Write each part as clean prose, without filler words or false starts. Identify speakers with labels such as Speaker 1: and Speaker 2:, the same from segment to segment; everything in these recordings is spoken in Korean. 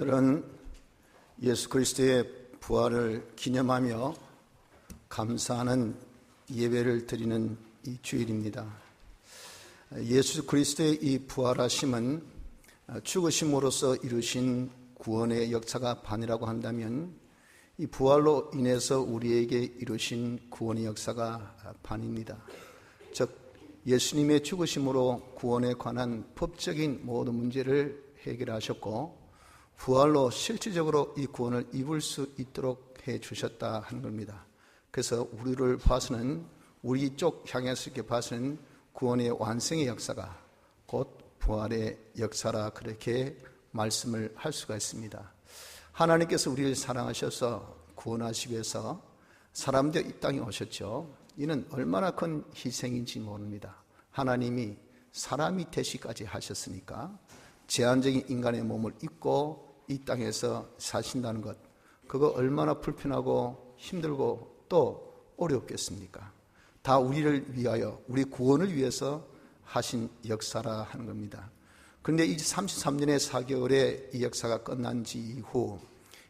Speaker 1: 오늘은 예수 그리스도의 부활을 기념하며 감사하는 예배를 드리는 이 주일입니다. 예수 그리스도의 이 부활하심은 죽으심으로써 이루신 구원의 역사가 반이라고 한다면 이 부활로 인해서 우리에게 이루신 구원의 역사가 반입니다. 즉 예수님의 죽으심으로 구원에 관한 법적인 모든 문제를 해결하셨고 부활로 실질적으로 이 구원을 입을 수 있도록 해주셨다 하는 겁니다. 그래서 우리를 봐서는 우리 쪽 향해서 이렇게 봐서는 구원의 완성의 역사가 곧 부활의 역사라 그렇게 말씀을 할 수가 있습니다. 하나님께서 우리를 사랑하셔서 구원하시기 위해서 사람 되어 이 땅에 오셨죠. 이는 얼마나 큰 희생인지 모릅니다. 하나님이 사람이 되시기까지 하셨으니까 제한적인 인간의 몸을 입고 이 땅에서 사신다는 것, 그거 얼마나 불편하고 힘들고 또 어렵겠습니까? 다 우리를 위하여, 우리 구원을 위해서 하신 역사라 하는 겁니다. 그런데 이 33년의 4개월의 이 역사가 끝난 지 이후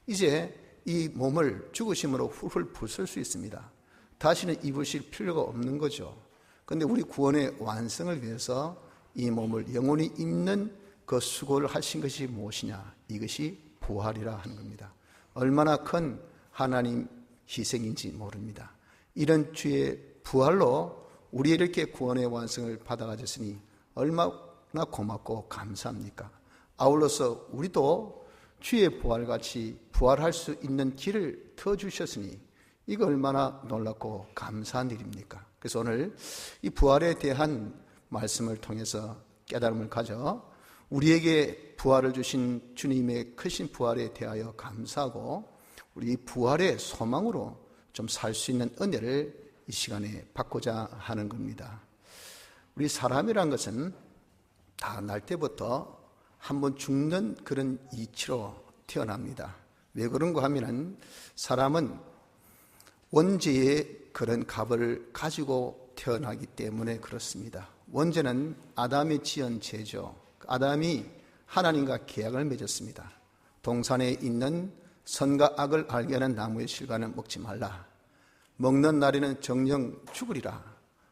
Speaker 1: 이제 이 몸을 죽으심으로 훌훌 부술 수 있습니다. 다시는 입으실 필요가 없는 거죠. 그런데 우리 구원의 완성을 위해서 이 몸을 영원히 입는 그 수고를 하신 것이 무엇이냐? 이것이 부활이라 하는 겁니다. 얼마나 큰 하나님 희생인지 모릅니다. 이런 주의 부활로 우리 이렇게 구원의 완성을 받아가졌으니 얼마나 고맙고 감사합니까? 아울러서 우리도 주의 부활같이 부활할 수 있는 길을 터주셨으니 이거 얼마나 놀랍고 감사한 일입니까? 그래서 오늘 이 부활에 대한 말씀을 통해서 깨달음을 가져 우리에게 부활을 주신 주님의 크신 부활에 대하여 감사하고 우리 부활의 소망으로 좀 살 수 있는 은혜를 이 시간에 받고자 하는 겁니다. 우리 사람이란 것은 다 날 때부터 한번 죽는 그런 이치로 태어납니다. 왜 그런가 하면은 사람은 원죄의 그런 값을 가지고 태어나기 때문에 그렇습니다. 원죄는 아담이 지은 죄죠. 아담이 하나님과 계약을 맺었습니다. 동산에 있는 선과 악을 알게 하는 나무의 실과는 먹지 말라. 먹는 날에는 정령 죽으리라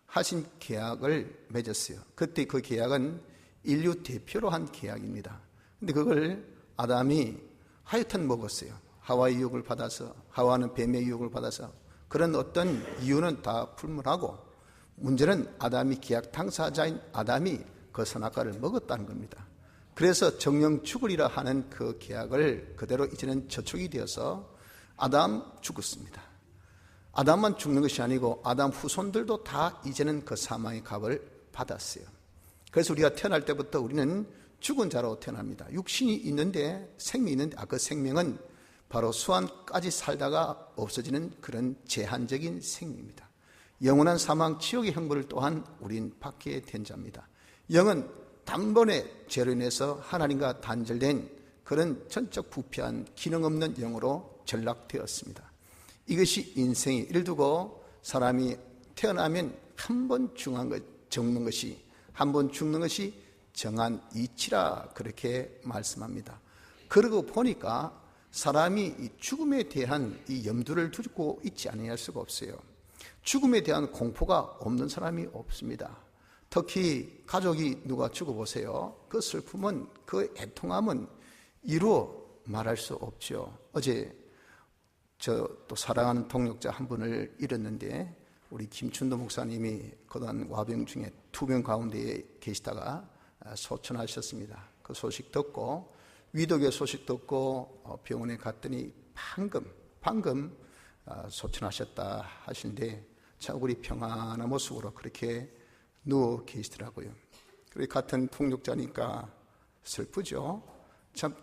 Speaker 1: 하신 계약을 맺었어요. 그때 그 계약은 인류 대표로 한 계약입니다. 근데 그걸 아담이 하여튼 먹었어요. 하와의 유혹을 받아서, 하와는 뱀의 유혹을 받아서 그런 어떤 이유는 다 불문하고 문제는 아담이 계약 당사자인 아담이 그 선악과를 먹었다는 겁니다. 그래서 정령 죽으리라 하는 그 계약을 그대로 이제는 저촉이 되어서 아담 죽었습니다. 아담만 죽는 것이 아니고 아담 후손들도 다 이제는 그 사망의 값을 받았어요. 그래서 우리가 태어날 때부터 우리는 죽은 자로 태어납니다. 육신이 있는데 생명이 있는데 그 생명은 바로 수완까지 살다가 없어지는 그런 제한적인 생명입니다. 영원한 사망 지옥의 형벌을 또한 우린 받게 된 자입니다. 영은 단번에 죄로 인해서 하나님과 단절된 그런 전적 부패한 기능 없는 영으로 전락되었습니다. 이것이 인생이 이를 두고 사람이 태어나면 한 번 죽는 것이 한 번 죽는 것이 정한 이치라 그렇게 말씀합니다. 그러고 보니까 사람이 이 죽음에 대한 이 염두를 두고 있지 않을 수가 없어요. 죽음에 대한 공포가 없는 사람이 없습니다. 특히 가족이 누가 죽어보세요. 그 슬픔은, 그 애통함은 이루 말할 수 없죠. 어제 저 또 사랑하는 동역자 한 분을 잃었는데 우리 김춘도 목사님이 그동안 와병 중에 투병 가운데에 계시다가 소천하셨습니다. 그 소식 듣고 위독의 소식 듣고 병원에 갔더니 방금 소천하셨다 하시는데 참 우리 평안한 모습으로 그렇게 누워 계시더라고요. 그리고 같은 통역자니까 슬프죠. 참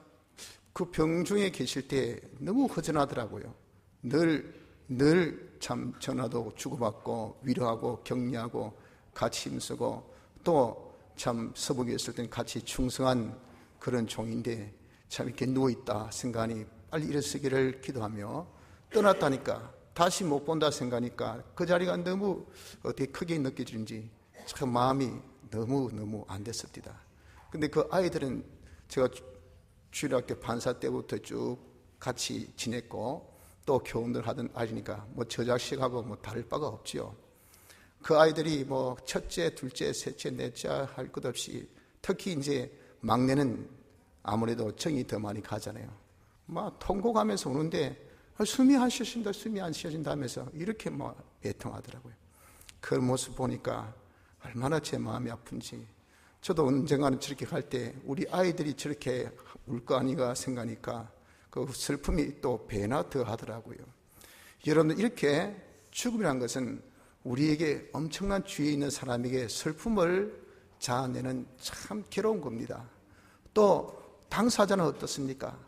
Speaker 1: 그 병 중에 계실 때 너무 허전하더라고요. 늘 참 전화도 주고받고 위로하고 격려하고 같이 힘쓰고 또 참 서북에 있을 때는 같이 충성한 그런 종인데 참 이렇게 누워있다 생각하니 빨리 일어서기를 기도하며 떠났다니까 다시 못 본다 생각하니까 그 자리가 너무 어떻게 크게 느껴지는지 참 마음이 너무 안 됐습니다. 근데 그 아이들은 제가 주일학교 반사 때부터 쭉 같이 지냈고 또 교훈을 하던 아이니까 뭐 저 자식하고 뭐 다를 바가 없지요. 그 아이들이 뭐 첫째, 둘째, 셋째, 넷째 할 것 없이 특히 이제 막내는 아무래도 정이 더 많이 가잖아요. 막 통곡하면서 우는데 숨이 안 쉬어진다, 숨이 안 쉬어진다 하면서 이렇게 뭐 애통하더라고요. 그 모습 보니까 얼마나 제 마음이 아픈지. 저도 언젠가는 저렇게 갈 때 우리 아이들이 저렇게 울 거 아닌가 생각하니까 그 슬픔이 또 배나 더 하더라고요. 여러분들, 이렇게 죽음이라는 것은 우리에게 엄청난 주위에 있는 사람에게 슬픔을 자아내는 참 괴로운 겁니다. 또 당사자는 어떻습니까?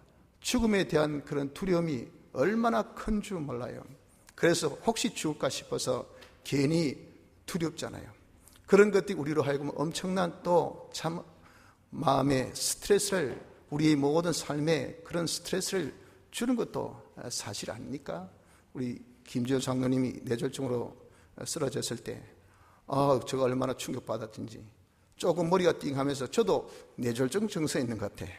Speaker 1: 죽음에 대한 그런 두려움이 얼마나 큰 줄 몰라요. 그래서 혹시 죽을까 싶어서 괜히 두렵잖아요. 그런 것들이 우리로 하여금 엄청난 또 참 마음의 스트레스를, 우리의 모든 삶에 그런 스트레스를 주는 것도 사실 아닙니까? 우리 김지호 장로님이 뇌졸중으로 쓰러졌을 때 저가 얼마나 충격받았든지, 조금 머리가 띵하면서 저도 뇌졸중 증세에 있는 것 같아.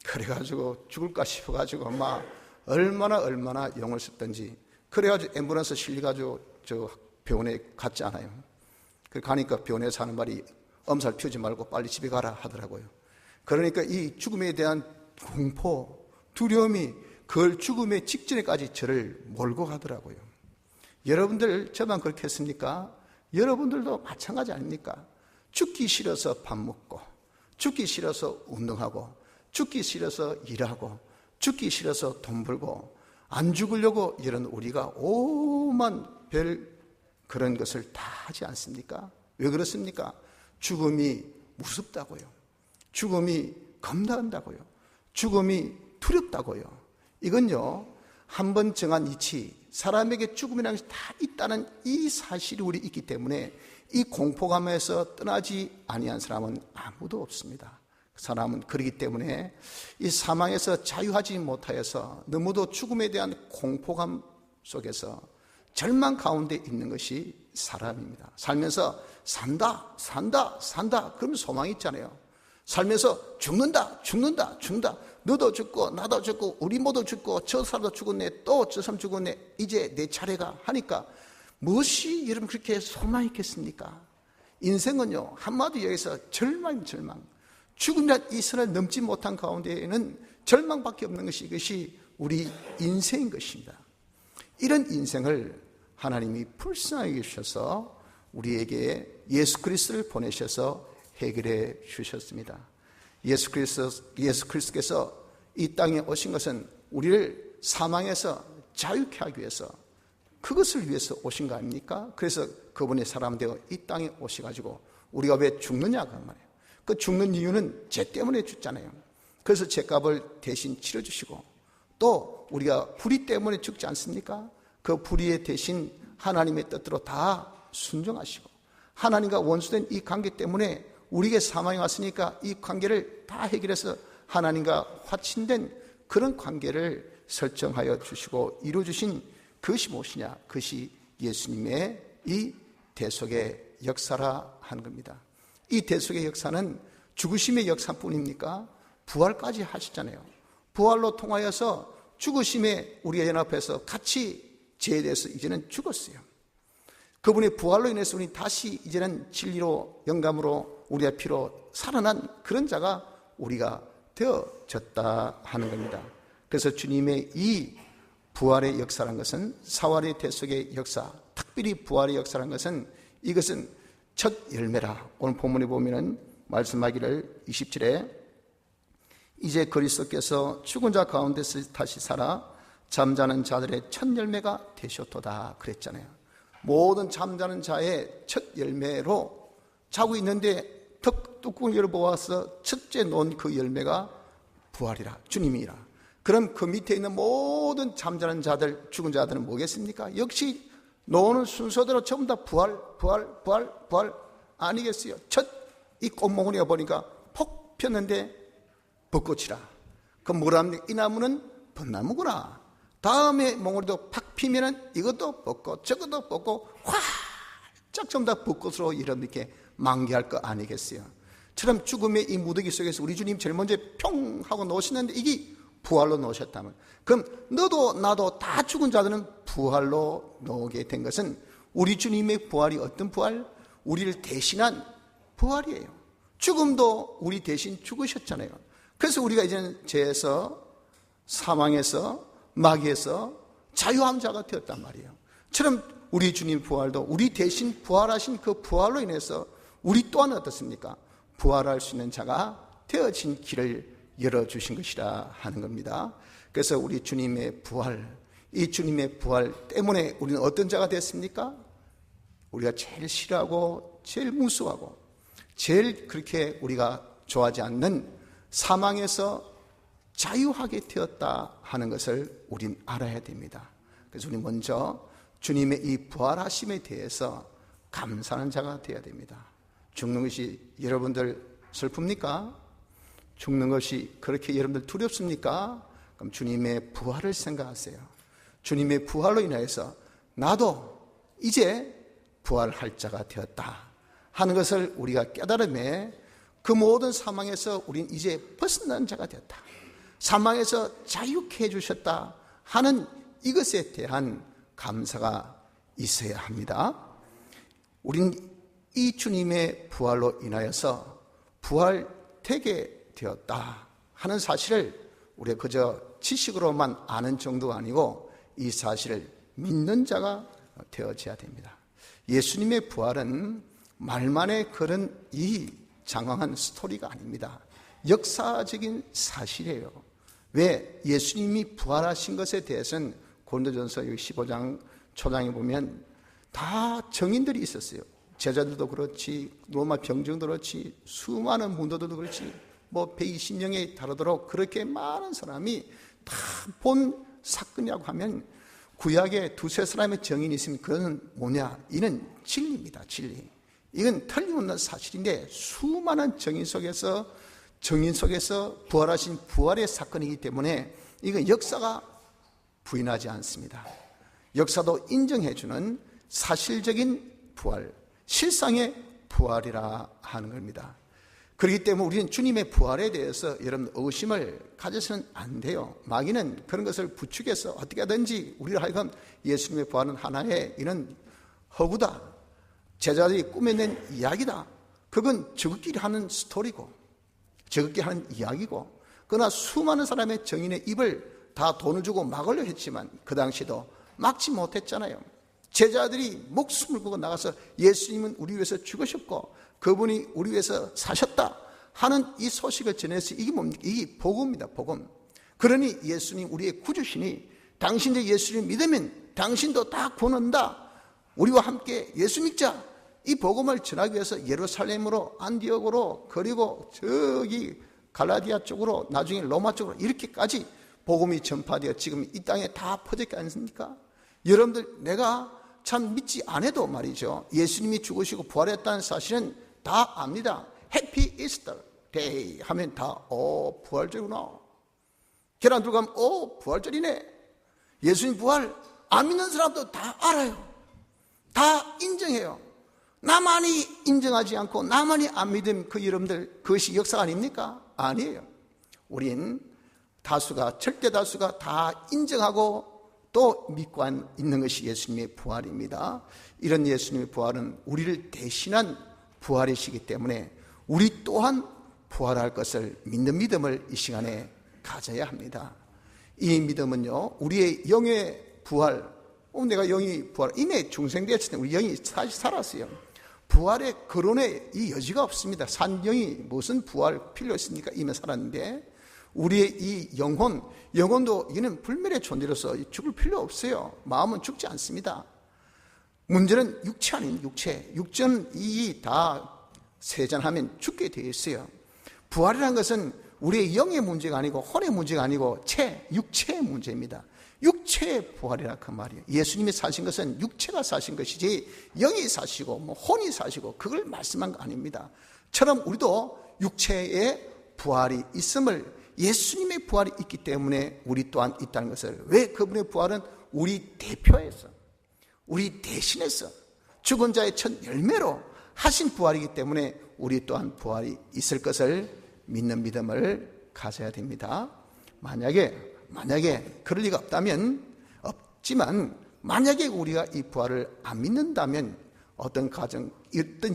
Speaker 1: 그래가지고 죽을까 싶어가지고 막 얼마나 영을 썼던지. 그래가지고 앰뷸런스 실려가지고 저 병원에 갔지 않아요. 그 가니까 병원에서 하는 말이 엄살 피우지 말고 빨리 집에 가라 하더라고요. 그러니까 이 죽음에 대한 공포, 두려움이 그걸 죽음의 직전에까지 저를 몰고 가더라고요. 여러분들 저만 그렇게 했습니까? 여러분들도 마찬가지 아닙니까? 죽기 싫어서 밥 먹고, 죽기 싫어서 운동하고, 죽기 싫어서 일하고, 죽기 싫어서 돈 벌고, 안 죽으려고 이런 우리가 오만 별 그런 것을 다 하지 않습니까? 왜 그렇습니까? 죽음이 무섭다고요. 죽음이 겁난다고요. 죽음이 두렵다고요. 이건요, 한번 정한 이치, 사람에게 죽음이라는 것이 다 있다는 이 사실이 우리 있기 때문에 이 공포감에서 떠나지 아니한 사람은 아무도 없습니다. 사람은 그렇기 때문에 이 사망에서 자유하지 못하여서 너무도 죽음에 대한 공포감 속에서 절망 가운데 있는 것이 사람입니다. 살면서 산다 그러면 소망이 있잖아요. 살면서 죽는다 너도 죽고 나도 죽고 우리 모두 죽고 저 사람도 죽었네, 또 저 사람 죽었네, 이제 내 차례가 하니까 무엇이 여러분 그렇게 소망이 있겠습니까? 인생은요, 한마디로 여기서 절망입니다. 절망. 죽음이란 이 선을 넘지 못한 가운데에는 절망밖에 없는 것이, 이것이 우리 인생인 것입니다. 이런 인생을 하나님이 불쌍하게 주셔서 우리에게 예수 그리스도를 보내셔서 해결해 주셨습니다. 예수 그리스도께서 이 땅에 오신 것은 우리를 사망에서 자유케 하기 위해서, 그것을 위해서 오신 거 아닙니까? 그래서 그분이 사람 되어 이 땅에 오셔가지고 우리가 왜 죽느냐 그 말이에요. 그 죽는 이유는 죄 때문에 죽잖아요. 그래서 죄값을 대신 치러주시고, 또 우리가 불의 때문에 죽지 않습니까? 그 불의에 대신 하나님의 뜻대로 다 순종하시고, 하나님과 원수된 이 관계 때문에 우리에게 사망이 왔으니까 이 관계를 다 해결해서 하나님과 화친된 그런 관계를 설정하여 주시고 이루어주신 그것이 무엇이냐? 그것이 예수님의 이 대속의 역사라 하는 겁니다. 이 대속의 역사는 죽으심의 역사뿐입니까? 부활까지 하시잖아요. 부활로 통하여서 죽으심에 우리가 연합해서 같이 죄에 대해서 이제는 죽었어요. 그분의 부활로 인해서 우리 다시 이제는 진리로, 영감으로, 우리의 피로 살아난 그런 자가 우리가 되어졌다 하는 겁니다. 그래서 주님의 이 부활의 역사라는 것은, 사활의 대속의 역사, 특별히 부활의 역사라는 것은, 이것은 첫 열매라. 오늘 본문에 보면은 말씀하기를 27에 이제 그리스도께서 죽은 자 가운데서 다시 살아 잠자는 자들의 첫 열매가 되셨도다 그랬잖아요. 모든 잠자는 자의 첫 열매로 자고 있는데 뚜껑을 열어보아서 첫째 놓은 그 열매가 부활이라, 주님이라. 그럼 그 밑에 있는 모든 잠자는 자들, 죽은 자들은 뭐겠습니까? 역시 놓는 순서대로 전부 다 부활 아니겠어요? 첫 이 꽃몽울이가 보니까 폭 폈는데 벚꽃이라. 그럼 뭐랍니까? 이 나무는 벚나무구나. 다음에 몽울이도 팍 피면은 이것도 벚꽃, 저것도 벚꽃, 활짝 전부 다 벚꽃으로 이렇게 만개할 거 아니겠어요? 처럼 죽음의 이 무더기 속에서 우리 주님 제일 먼저 평 하고 놓으셨는데 이게 부활로 놓으셨다면, 그럼 너도 나도 다 죽은 자들은 부활로 놓게 된 것은 우리 주님의 부활이 어떤 부활? 우리를 대신한 부활이에요. 죽음도 우리 대신 죽으셨잖아요. 그래서 우리가 이제는 죄에서, 사망에서, 마귀에서 자유한 자가 되었단 말이에요. 처럼 우리 주님 부활도 우리 대신 부활하신 그 부활로 인해서 우리 또한 어떻습니까? 부활할 수 있는 자가 되어진 길을 열어주신 것이라 하는 겁니다. 그래서 우리 주님의 부활, 이 주님의 부활 때문에 우리는 어떤 자가 됐습니까? 우리가 제일 싫어하고 제일 무서워하고 제일 그렇게 우리가 좋아하지 않는 사망에서 자유하게 되었다 하는 것을 우린 알아야 됩니다. 그래서 우리 먼저 주님의 이 부활하심에 대해서 감사하는 자가 되어야 됩니다. 죽는 것이 여러분들 슬픕니까? 죽는 것이 그렇게 여러분들 두렵습니까? 그럼 주님의 부활을 생각하세요. 주님의 부활로 인하여서 나도 이제 부활할 자가 되었다 하는 것을 우리가 깨달음에 그 모든 사망에서 우린 이제 벗어난 자가 되었다, 사망에서 자유케 해주셨다 하는 이것에 대한 감사가 있어야 합니다. 우린 이 주님의 부활로 인하여서 부활되게 되었다 하는 사실을 우리가 그저 지식으로만 아는 정도가 아니고 이 사실을 믿는 자가 되어져야 됩니다. 예수님의 부활은 말만의 그런 이 장황한 스토리가 아닙니다. 역사적인 사실이에요. 왜? 예수님이 부활하신 것에 대해서는 고린도전서 15장 초장에 보면 다 증인들이 있었어요. 제자들도 그렇지, 로마 병정도 그렇지, 수많은 문도들도 그렇지, 뭐 120명에 다르도록 그렇게 많은 사람이 다 본 사건이라고 하면 구약에 두세 사람의 증인이 있으면 그건 뭐냐? 이는 진리입니다. 진리. 이건 틀림없는 사실인데 수많은 증인 속에서 부활하신 부활의 사건이기 때문에 이건 역사가 부인하지 않습니다. 역사도 인정해주는 사실적인 부활, 실상의 부활이라 하는 겁니다. 그렇기 때문에 우리는 주님의 부활에 대해서 여러분 의심을 가져서는 안 돼요. 마귀는 그런 것을 부추겨서 어떻게 하든지 우리를 하여금 예수님의 부활은 하나의 이런 허구다, 제자들이 꾸며낸 이야기다, 그건 저것끼리 하는 스토리고 저것끼리 하는 이야기고, 그러나 수많은 사람의 증인의 입을 다 돈을 주고 막으려 했지만 그 당시도 막지 못했잖아요. 제자들이 목숨을 걸고 나가서 예수님은 우리 위해서 죽으셨고 그분이 우리 위해서 사셨다 하는 이 소식을 전해서 이게 뭡니까? 이게 복음입니다. 복음. 그러니 예수님 우리의 구주시니 당신도 예수를 믿으면 당신도 다 구원한다, 우리와 함께 예수 믿자, 이 복음을 전하기 위해서 예루살렘으로, 안디옥으로, 그리고 저기 갈라디아 쪽으로, 나중에 로마 쪽으로 이렇게까지 복음이 전파되어 지금 이 땅에 다 퍼졌지 않습니까? 여러분들 내가 참 믿지 않아도 말이죠, 예수님이 죽으시고 부활했다는 사실은 다 압니다. 해피 이스터 데이 하면 다 부활절이구나. 계란 들고 가면 부활절이네. 예수님 부활 안 믿는 사람도 다 알아요. 다 인정해요. 나만이 인정하지 않고 나만이 안 믿음 그 여러분들 그것이 역사 아닙니까? 아니에요. 우린 다수가, 절대 다수가 다 인정하고 또 믿고 있는 것이 예수님의 부활입니다. 이런 예수님의 부활은 우리를 대신한 부활이시기 때문에 우리 또한 부활할 것을 믿는 믿음을 이 시간에 가져야 합니다. 이 믿음은요, 우리의 영의 부활, 내가 영이 부활, 이미 중생되었을 때 우리 영이 사실 살았어요. 부활의 거론에 이 여지가 없습니다. 산 영이 무슨 부활 필요 있습니까? 이미 살았는데 우리의 이 영혼도 이는 불멸의 존재로서 죽을 필요 없어요. 마음은 죽지 않습니다. 문제는 육체 아닌 육체. 육체는 이 다 세잔하면 죽게 되어 있어요. 부활이라는 것은 우리의 영의 문제가 아니고 혼의 문제가 아니고 육체의 문제입니다. 육체의 부활이라 그 말이에요. 예수님이 사신 것은 육체가 사신 것이지 영이 사시고 혼이 사시고 그걸 말씀한 거 아닙니다. 처럼 우리도 육체의 부활이 있음을, 예수님의 부활이 있기 때문에 우리 또한 있다는 것을, 왜 그분의 부활은 우리 대표해서, 우리 대신해서 죽은 자의 첫 열매로 하신 부활이기 때문에 우리 또한 부활이 있을 것을 믿는 믿음을 가져야 됩니다. 만약에 그럴 리가 없지만 만약에 우리가 이 부활을 안 믿는다면 어떤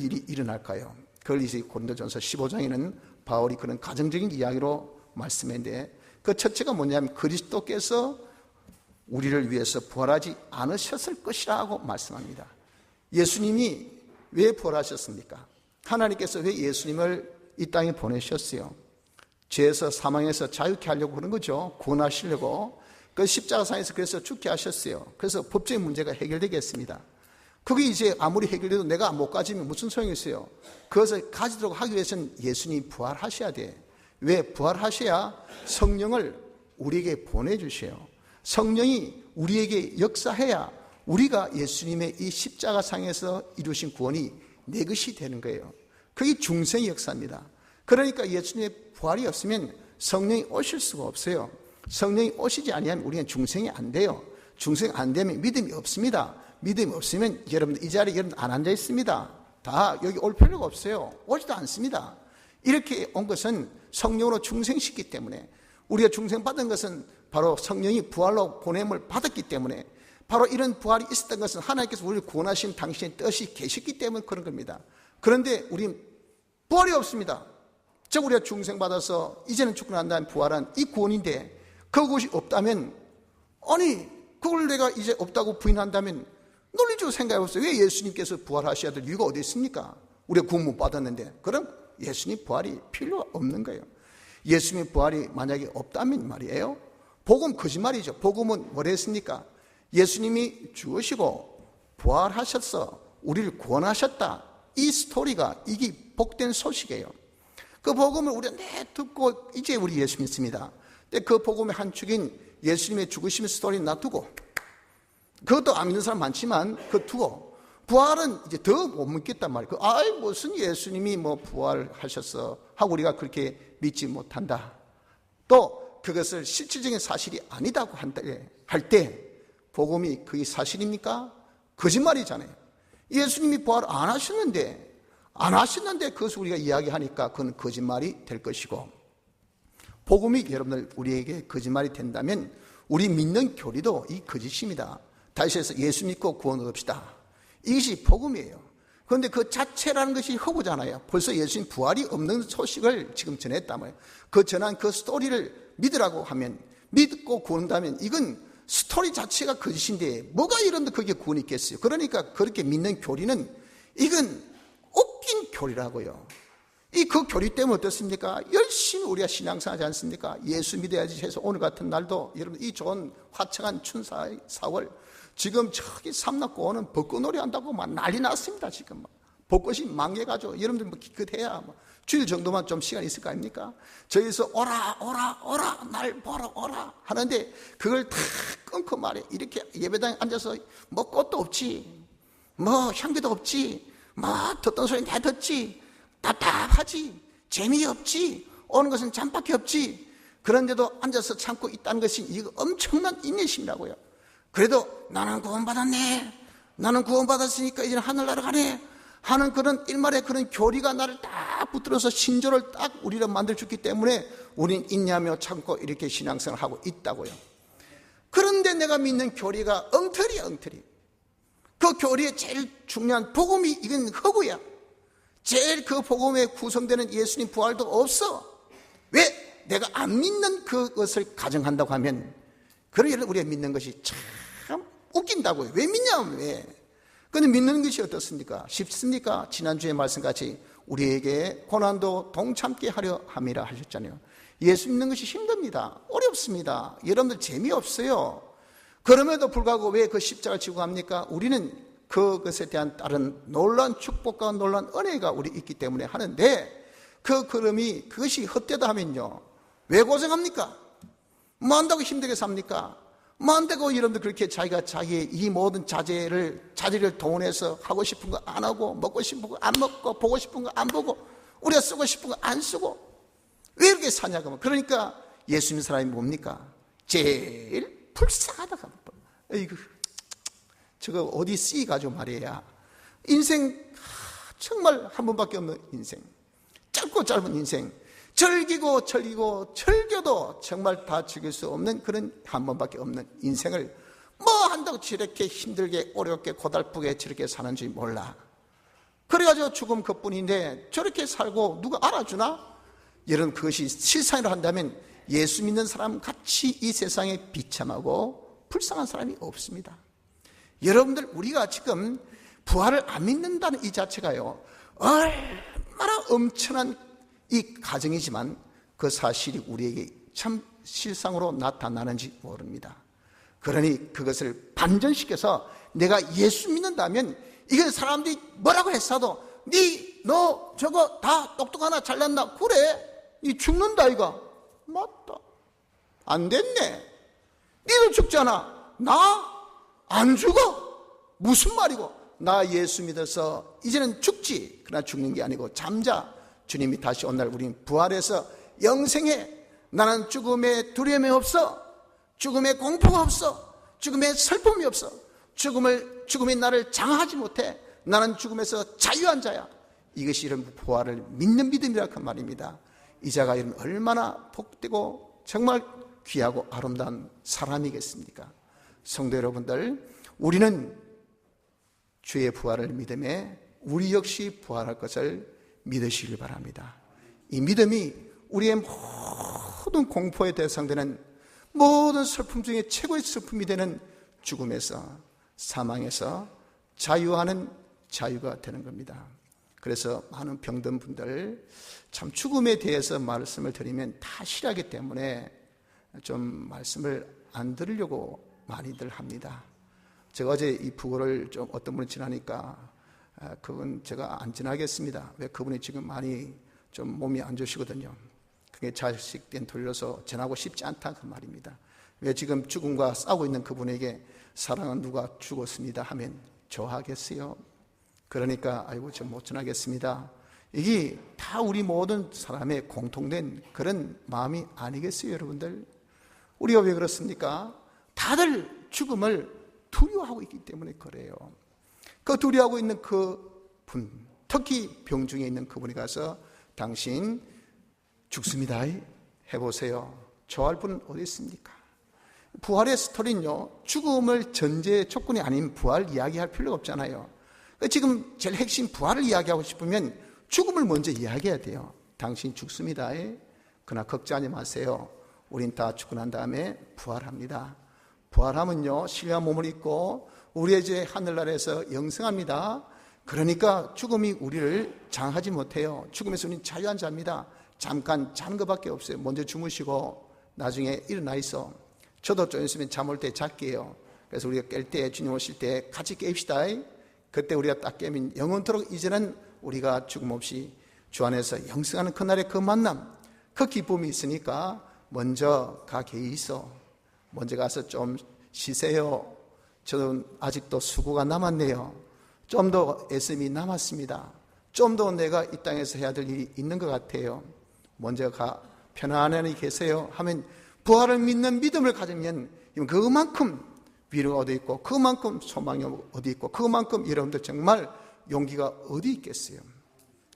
Speaker 1: 일이 일어날까요? 그걸 이제 고린도전서 15장에는 바울이 그런 가정적인 이야기로 말씀했는데, 그 첫째가 뭐냐면 그리스도께서 우리를 위해서 부활하지 않으셨을 것이라고 말씀합니다. 예수님이 왜 부활하셨습니까? 하나님께서 왜 예수님을 이 땅에 보내셨어요? 죄에서 사망에서 자유케 하려고 그런 거죠. 구원하시려고. 그 십자가상에서 그래서 죽게 하셨어요. 그래서 법적인 문제가 해결되겠습니다. 그게 이제 아무리 해결돼도 내가 못 가지면 무슨 소용이 있어요? 그것을 가지도록 하기 위해서는 예수님이 부활하셔야 돼. 왜? 부활하셔야 성령을 우리에게 보내주셔요. 성령이 우리에게 역사해야 우리가 예수님의 이 십자가상에서 이루신 구원이 내 것이 되는 거예요. 그게 중생의 역사입니다. 그러니까 예수님의 부활이 없으면 성령이 오실 수가 없어요. 성령이 오시지 아니하면 우리는 중생이 안 돼요. 중생이 안 되면 믿음이 없습니다. 믿음이 없으면 여러분들 이 자리에 여러분 안 앉아 있습니다. 다 여기 올 필요가 없어요. 오지도 않습니다. 이렇게 온 것은 성령으로 중생시키기 때문에, 우리가 중생받은 것은 바로 성령이 부활로 보냄을 받았기 때문에, 바로 이런 부활이 있었던 것은 하나님께서 우리를 구원하신 당신의 뜻이 계셨기 때문에 그런 겁니다. 그런데 우리는 부활이 없습니다. 즉 우리가 중생받아서 이제는 죽고 난 다음에 부활한 이 구원인데, 그것이 없다면, 아니 그걸 내가 이제 없다고 부인한다면 논리적으로 생각해보세요. 왜 예수님께서 부활하셔야 될 이유가 어디 있습니까? 우리가 구원 못 받았는데. 그럼 예수님 부활이 필요가 없는 거예요. 예수님 부활이 만약에 없다면 말이에요, 복음 거짓말이죠. 복음은 뭐라 했습니까? 예수님이 죽으시고 부활하셔서 우리를 구원하셨다, 이 스토리가, 이게 복된 소식이에요. 그 복음을 우리가 듣고 이제 우리 예수 믿습니다. 근데 그 복음의 한 축인 예수님의 죽으심 스토리 놔두고, 그것도 안 믿는 사람 많지만 그거 두고, 부활은 이제 더 못 믿겠단 말이에요. 아이 무슨 예수님이 뭐 부활하셨어 하고 우리가 그렇게 믿지 못한다. 또 그것을 실질적인 사실이 아니다고 할 때 복음이 그게 사실입니까? 거짓말이잖아요. 예수님이 부활 안 하셨는데 그것을 우리가 이야기하니까 그건 거짓말이 될 것이고, 복음이 여러분들 우리에게 거짓말이 된다면 우리 믿는 교리도 이 거짓입니다. 다시 해서 예수 믿고 구원 얻읍시다, 이것이 복음이에요. 그런데 그 자체라는 것이 허구잖아요. 벌써 예수님 부활이 없는 소식을 지금 전했단 말이에요. 그 전한 그 스토리를 믿으라고 하면, 믿고 구원한다면 이건 스토리 자체가 거짓인데 뭐가 이런데 그게 구원이 있겠어요? 그러니까 그렇게 믿는 교리는 이건 웃긴 교리라고요. 그 교리 때문에 어떻습니까? 열심히 우리가 신앙생활 하지 않습니까? 예수 믿어야지 해서 오늘 같은 날도 여러분 이 좋은 화창한 춘사 4월, 지금 저기 삼락고원은 벚꽃놀이 한다고 막 난리 났습니다. 지금 벚꽃이 망해가지고 여러분들 뭐 기껏해야 주일 정도만 좀 시간 있을 거 아닙니까? 저기서 오라 날 보러 오라 하는데 그걸 다 끊고 말해. 이렇게 예배당에 앉아서 뭐 꽃도 없지, 뭐 향기도 없지, 뭐 듣던 소리 다 듣지, 답답하지, 재미없지, 오는 것은 잠밖에 없지. 그런데도 앉아서 참고 있다는 것이 이거 엄청난 인내심이라고요. 그래도 나는 구원받았네, 나는 구원받았으니까 이제는 하늘나라 가네 하는 그런 일말의 그런 교리가 나를 딱 붙들어서 신조를 딱 우리를 만들어줬기 때문에 우린 인내하며 참고 이렇게 신앙생활을 하고 있다고요. 그런데 내가 믿는 교리가 엉터리야, 엉터리. 그 교리의 제일 중요한 복음이 이건 허구야. 제일 그 복음에 구성되는 예수님 부활도 없어. 왜? 내가 안 믿는 그것을 가정한다고 하면, 그러기를 우리가 믿는 것이 참 웃긴다고요. 왜 믿냐면 왜? 근데 믿는 것이 어떻습니까? 쉽습니까? 지난주에 말씀같이 우리에게 고난도 동참케 하려 함이라 하셨잖아요. 예수 믿는 것이 힘듭니다. 어렵습니다. 여러분들 재미없어요. 그럼에도 불구하고 왜 그 십자가를 지고 갑니까? 우리는 그것에 대한 다른 놀라운 축복과 놀라운 은혜가 우리 있기 때문에 하는데, 그 걸음이 그것이 헛되다 하면요, 왜 고생합니까? 뭐 한다고 힘들게 삽니까? 뭐 한다고 여러분들 그렇게 자기가 자기의 이 모든 자제를 동원해서 하고 싶은 거 안 하고, 먹고 싶은 거 안 먹고, 보고 싶은 거 안 보고, 우리가 쓰고 싶은 거 안 쓰고 왜 이렇게 사냐고. 그러니까 예수 믿는 사람이 뭡니까? 제일 불쌍하다가, 이거 저거 어디 쓰이가지고 말이야. 인생 정말 한 번밖에 없는 인생, 짧고 짧은 인생, 즐기고 즐겨도 정말 다 즐길 수 없는 그런 한 번밖에 없는 인생을 뭐 한다고 저렇게 힘들게 어렵게 고달프게 저렇게 사는지 몰라. 그래가지고 죽음 그뿐인데 저렇게 살고 누가 알아주나? 여러분, 그것이 실상이라 한다면 예수 믿는 사람 같이 이 세상에 비참하고 불쌍한 사람이 없습니다. 여러분들, 우리가 지금 부활을 안 믿는다는 이 자체가요, 얼마나 엄청난 이 가정이지만 그 사실이 우리에게 참 실상으로 나타나는지 모릅니다. 그러니 그것을 반전시켜서 내가 예수 믿는다면 이건 사람들이 뭐라고 했어도 너 저거 다 똑똑하나 잘났나? 그래, 니 죽는다 이거. 맞다. 안 됐네. 니도 죽잖아. 나 안 죽어. 무슨 말이고? 나 예수 믿어서 이제는 죽지. 그러나 죽는 게 아니고 잠자. 주님이 다시 온 날 우리는 부활해서 영생해. 나는 죽음에 두려움이 없어. 죽음에 공포가 없어. 죽음에 슬픔이 없어. 죽음이 나를 장하지 못해. 나는 죽음에서 자유한 자야. 이것이 이런 부활을 믿는 믿음이라 그 말입니다. 이 자가 이런 얼마나 복되고 정말 귀하고 아름다운 사람이겠습니까? 성도 여러분들, 우리는 주의 부활을 믿음에 우리 역시 부활할 것을 믿으시길 바랍니다. 이 믿음이 우리의 모든 공포의 대상되는 모든 슬픔 중에 최고의 슬픔이 되는 죽음에서, 사망에서 자유하는 자유가 되는 겁니다. 그래서 많은 병든 분들 참 죽음에 대해서 말씀을 드리면 다 싫어하기 때문에 좀 말씀을 안 들으려고 많이들 합니다. 제가 어제 이 부고를 좀 어떤 분이 지나니까 그건 제가 안 지나겠습니다. 왜? 그분이 지금 많이 좀 몸이 안 좋으시거든요. 그게 자식된 돌려서 전하고 싶지 않다 그 말입니다. 왜? 지금 죽음과 싸우고 있는 그분에게 사랑은 누가 죽었습니다 하면 좋아하겠어요? 그러니까 아이고 저 못 전하겠습니다. 이게 다 우리 모든 사람의 공통된 그런 마음이 아니겠어요, 여러분들? 우리가 왜 그렇습니까? 다들 죽음을 두려워하고 있기 때문에 그래요. 그 두려워하고 있는 그 분, 특히 병중에 있는 그분이 가서 당신 죽습니다 해보세요. 좋아할 분은 어디 있습니까? 부활의 스토리는요, 죽음을 전제 조건이 아닌 부활 이야기할 필요가 없잖아요. 지금 제일 핵심 부활을 이야기하고 싶으면 죽음을 먼저 이야기해야 돼요. 당신 죽습니다. 그러나 걱정하지 마세요. 우린 다 죽고 난 다음에 부활합니다. 부활하면요, 신령한 몸을 입고 우리의 제 하늘나라에서 영생합니다. 그러니까 죽음이 우리를 장하지 못해요. 죽음에서 우리는 자유한 자입니다. 잠깐 자는 것밖에 없어요. 먼저 주무시고 나중에 일어나 있어. 저도 좀 있으면 잠 올 때 잘게요. 그래서 우리가 깰 때, 주님 오실 때 같이 깹시다. 그때 우리가 딱 깨면 영원토록 이제는 우리가 죽음 없이 주 안에서 영생하는 그날의 그 만남, 그 기쁨이 있으니까 먼저 가 계있어. 먼저 가서 좀 쉬세요. 저는 아직도 수고가 남았네요. 좀 더 애씀이 남았습니다. 좀 더 내가 이 땅에서 해야 될 일이 있는 것 같아요. 먼저 가 편안히 계세요 하면, 부활을 믿는 믿음을 가지면 그만큼 위로가 어디 있고, 그만큼 소망이 어디 있고, 그만큼 여러분들 정말 용기가 어디 있겠어요.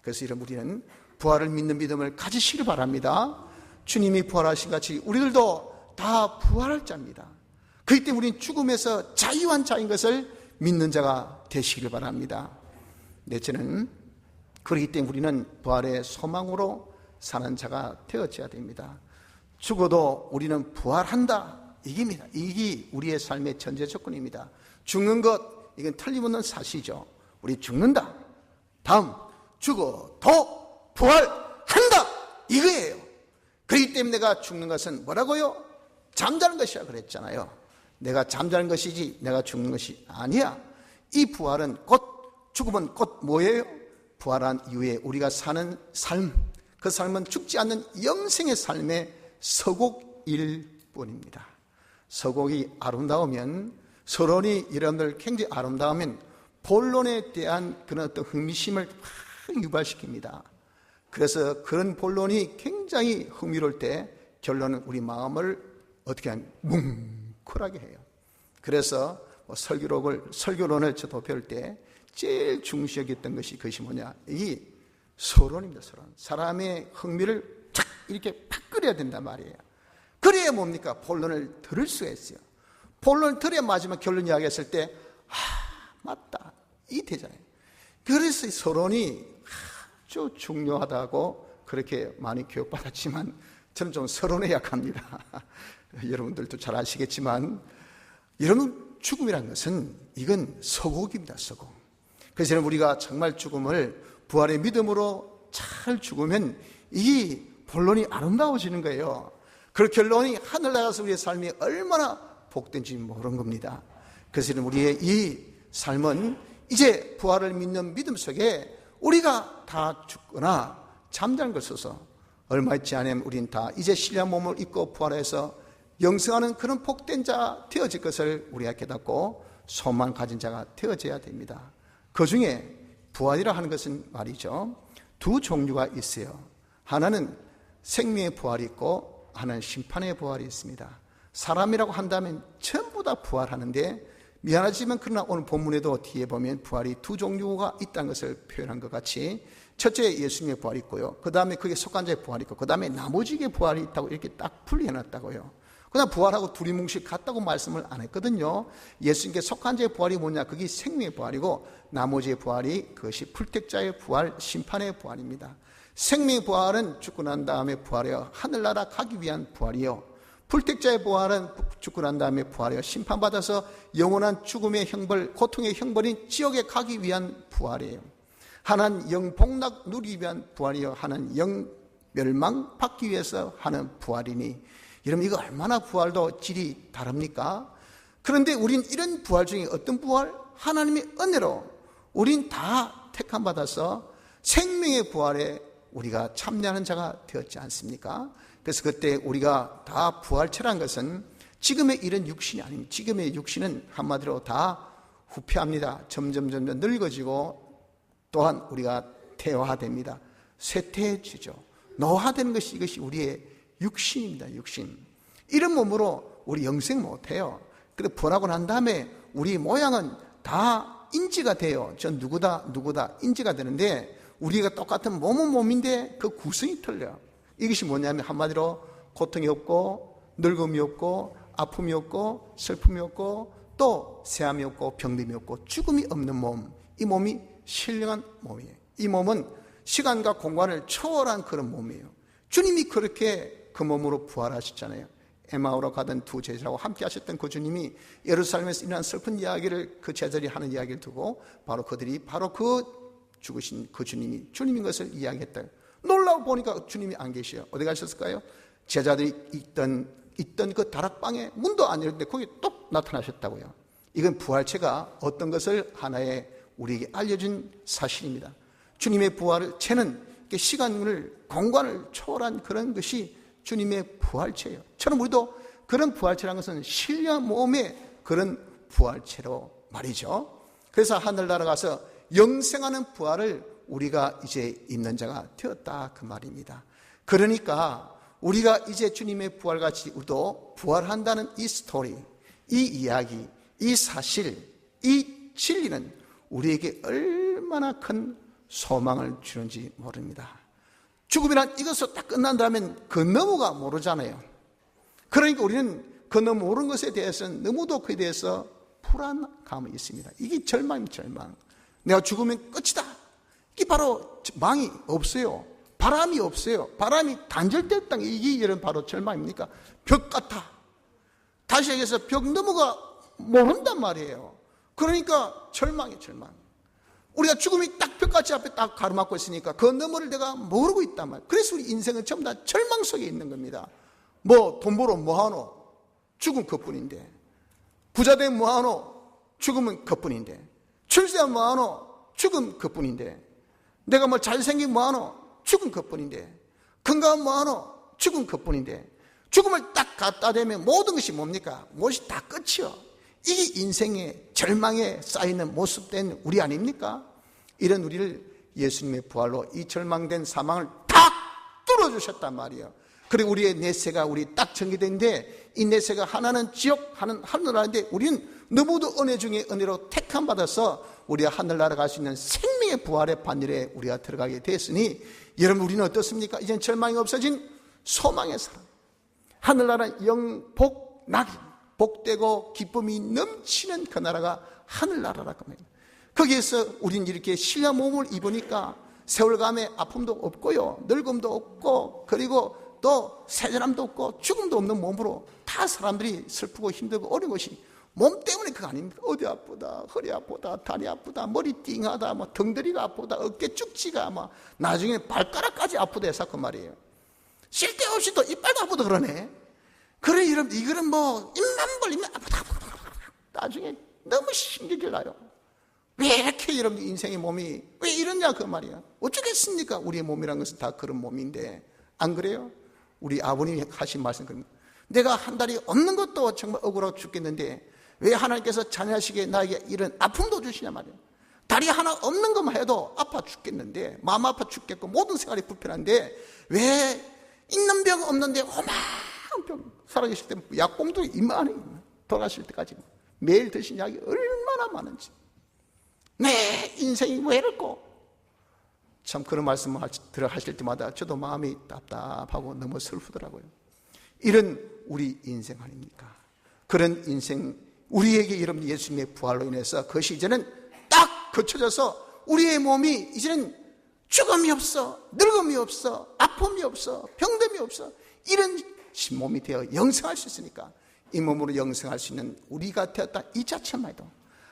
Speaker 1: 그래서 여러분, 우리는 부활을 믿는 믿음을 가지시길 바랍니다. 주님이 부활하신 같이 우리들도 다 부활할 자입니다. 그렇기 때문에 우리는 죽음에서 자유한 자인 것을 믿는 자가 되시길 바랍니다. 넷째는, 그렇기 때문에 우리는 부활의 소망으로 사는 자가 되어져야 됩니다. 죽어도 우리는 부활한다, 이깁니다. 이게 우리의 삶의 전제 조건입니다. 죽는 것, 이건 틀림없는 사실이죠. 우리 죽는다. 다음, 죽어도 부활한다, 이거예요. 그렇기 때문에 내가 죽는 것은 뭐라고요? 잠자는 것이라 그랬잖아요. 내가 잠자는 것이지 내가 죽는 것이 아니야. 이 부활은 곧, 죽음은 곧 뭐예요? 부활한 이후에 우리가 사는 삶, 그 삶은 죽지 않는 영생의 삶의 서곡일 뿐입니다. 서곡이 아름다우면, 서론이 여러분들 굉장히 아름다우면 본론에 대한 그런 어떤 흥미심을 확 유발시킵니다. 그래서 그런 본론이 굉장히 흥미로울 때 결론은 우리 마음을 어떻게 하면 뭉클하게 해요. 그래서 설교론을 저도 배울 때 제일 중시 여겼던 것이 그것이 뭐냐? 이 서론입니다. 서론. 사람의 흥미를 착 이렇게 팍 끓여야 된단 말이에요. 그래야 뭡니까? 본론을 들을 수가 있어요. 본론을 들어야 마지막 결론 이야기했을 때 맞다 이 되잖아요. 그래서 서론이 아주 중요하다고 그렇게 많이 교육받았지만 저는 좀 서론에 약합니다. 여러분들도 잘 아시겠지만 여러분, 죽음이란 것은 이건 서곡입니다. 서곡. 그래서 저는 우리가 정말 죽음을 부활의 믿음으로 잘 죽으면 이 본론이 아름다워지는 거예요. 그 결론이 하늘 나가서 우리의 삶이 얼마나 복된지 모르는 겁니다. 그래서 우리의 이 삶은 이제 부활을 믿는 믿음 속에 우리가 다 죽거나 잠자는 것에서 얼마 있지 않으면 우린 다 이제 신령 몸을 입고 부활해서 영생하는 그런 복된 자 되어질 것을 우리가 깨닫고 소망 가진 자가 되어져야 됩니다. 그 중에 부활이라 하는 것은 말이죠, 두 종류가 있어요. 하나는 생명의 부활이 있고 하나는 심판의 부활이 있습니다. 사람이라고 한다면 전부 다 부활하는데 미안하지만 그러나 오늘 본문에도 뒤에 보면 부활이 두 종류가 있다는 것을 표현한 것 같이 첫째 예수님의 부활이 있고요, 그 다음에 그게 속한 자의 부활이 있고 그 다음에 나머지의 부활이 있다고 이렇게 딱 분리해놨다고요. 그냥 부활하고 두리뭉실 같다고 말씀을 안 했거든요. 예수님께 속한 자의 부활이 뭐냐? 그게 생명의 부활이고 나머지의 부활이 그것이 풀택자의 부활, 심판의 부활입니다. 생명의 부활은 죽고 난 다음에 부활이요, 하늘나라 가기 위한 부활이요. 풀택자의 부활은 죽고 난 다음에 부활이요, 심판받아서 영원한 죽음의 형벌, 고통의 형벌인 지옥에 가기 위한 부활이에요. 하나는 영복락 누리기 위한 부활이요, 하나는 영멸망 받기 위해서 하는 부활이니 여러분, 이거 얼마나 부활도 질이 다릅니까? 그런데 우린 이런 부활 중에 어떤 부활? 하나님의 은혜로 우린 다 택함 받아서 생명의 부활에 우리가 참여하는 자가 되었지 않습니까? 그래서 그때 우리가 다 부활체라는 것은 지금의 이런 육신이 아닙니다. 지금의 육신은 한마디로 다 후퇴합니다. 점점 늙어지고 또한 우리가 퇴화됩니다. 쇠퇴해지죠. 노화되는 것이 이것이 우리의 육신입니다. 육신. 이런 몸으로 우리 영생 못해요. 그런데 부활하고 난 다음에 우리 모양은 다 인지가 돼요. 전 누구다 인지가 되는데 우리가 똑같은 몸은 몸인데 그 구성이 틀려요. 이것이 뭐냐면 한마디로 고통이 없고 늙음이 없고 아픔이 없고 슬픔이 없고 또 세함이 없고 병듦이 없고 죽음이 없는 몸. 이 몸이 신령한 몸이에요. 이 몸은 시간과 공간을 초월한 그런 몸이에요. 주님이 그렇게 그 몸으로 부활하셨잖아요. 에마오로 가던 두 제자하고 함께 하셨던 그 주님이 예루살렘에서 일어난 슬픈 이야기를 그 제자들이 하는 이야기를 두고 바로 그들이 바로 그 죽으신 그 주님이 주님인 것을 이야기했다. 놀라고 보니까 주님이 안 계셔요. 어디 가셨을까요? 제자들이 있던 그 다락방에 문도 안 열었는데 거기 또 나타나셨다고요. 이건 부활체가 어떤 것을 하나의 우리에게 알려준 사실입니다. 주님의 부활을 채는 시간을 공간을 초월한 그런 것이 주님의 부활체예요. 저는 우리도 그런 부활체라는 것은 신령 몸의 그런 부활체로 말이죠. 그래서 하늘나라 가서 영생하는 부활을 우리가 이제 입는 자가 되었다 그 말입니다. 그러니까 우리가 이제 주님의 부활같이 우리도 부활한다는 이 스토리, 이 이야기, 이 사실, 이 진리는 우리에게 얼마나 큰 소망을 주는지 모릅니다. 죽음이란 이것으로 딱 끝난다면 그 너머가 모르잖아요. 그러니까 우리는 그 너머 모르는 것에 대해서는 너무도 그에 대해서 불안감이 있습니다. 이게 절망입니다. 절망. 내가 죽으면 끝이다. 이게 바로 망이 없어요. 바람이 없어요. 바람이 단절됐다. 이게 이런 바로 절망입니까? 벽 같아. 다시 얘기해서 벽 너머가 모른단 말이에요. 그러니까 절망이에요. 절망. 우리가 죽음이 딱 벽같이 앞에 딱 가로막고 있으니까 그 너머를 내가 모르고 있단 말이에요. 그래서 우리 인생은 전부 다 절망 속에 있는 겁니다. 뭐 돈 벌어 뭐하노? 죽음 그뿐인데. 부자 되면 뭐하노? 죽음은 그뿐인데. 출세하면 뭐하노? 죽음 그뿐인데. 내가 뭐 잘생긴 뭐하노? 죽음 그뿐인데. 건강한 뭐하노? 죽음 그뿐인데. 죽음을 딱 갖다 대면 모든 것이 뭡니까? 무엇이 다 끝이요. 이게 인생의 절망에 쌓이는 모습된 우리 아닙니까? 이런 우리를 예수님의 부활로 이 절망된 사망을 탁 뚫어주셨단 말이에요. 그리고 우리의 내세가 우리 딱 정리되는데 이 내세가 하나는 지옥, 하나는 하늘나라인데 우리는 너무도 은혜 중에 은혜로 택함 받아서 우리가 하늘나라 갈 수 있는 생명의 부활의 반열에 우리가 들어가게 됐으니 여러분 우리는 어떻습니까? 이젠 절망이 없어진 소망의 사람, 하늘나라 영복나기, 복되고 기쁨이 넘치는 그 나라가 하늘나라라고 합니다. 거기에서 우리는 이렇게 신라 몸을 입으니까 세월감에 아픔도 없고요, 늙음도 없고, 그리고 또 세전함도 없고 죽음도 없는 몸으로 다 사람들이 슬프고 힘들고 어려운 것이 몸 때문에 그거 아닙니다. 어디 아프다, 허리 아프다, 다리 아프다, 머리 띵하다, 뭐 등다리가 아프다, 어깨 쭉지가 막 나중에 발가락까지 아프다 해서 그 말이에요. 쓸데없이 또 이빨도 아프다 그러네. 그래 여러분, 이거는 뭐 입만 벌리면 아프다, 나중에 너무 심기질 나요. 왜 이렇게 여러분 인생의 몸이 왜 이러냐 그 말이야. 어쩌겠습니까? 우리의 몸이란 것은 다 그런 몸인데 안 그래요? 우리 아버님이 하신 말씀 그럽니다. 내가 한 달이 없는 것도 정말 억울하고 죽겠는데 왜 하나님께서 자녀시기에 나에게 이런 아픔도 주시냐 말이에요. 다리 하나 없는 것만 해도 아파 죽겠는데, 마음 아파 죽겠고 모든 생활이 불편한데 왜 있는 병 없는데 어마어마한 병, 살아계실 때 약봉도 이만해, 돌아가실 때까지 매일 드신 약이 얼마나 많은지, 내 인생이 왜 이럴까. 참 그런 말씀을 하실 때마다 저도 마음이 답답하고 너무 슬프더라고요. 이런 우리 인생 아닙니까? 그런 인생, 우리에게 여러분 예수님의 부활로 인해서 그것이 이제는 딱 거쳐져서 우리의 몸이 이제는 죽음이 없어, 늙음이 없어, 아픔이 없어, 병듦이 없어, 이런 몸이 되어 영생할 수 있으니까 이 몸으로 영생할 수 있는 우리가 되었다, 이 자체만 해도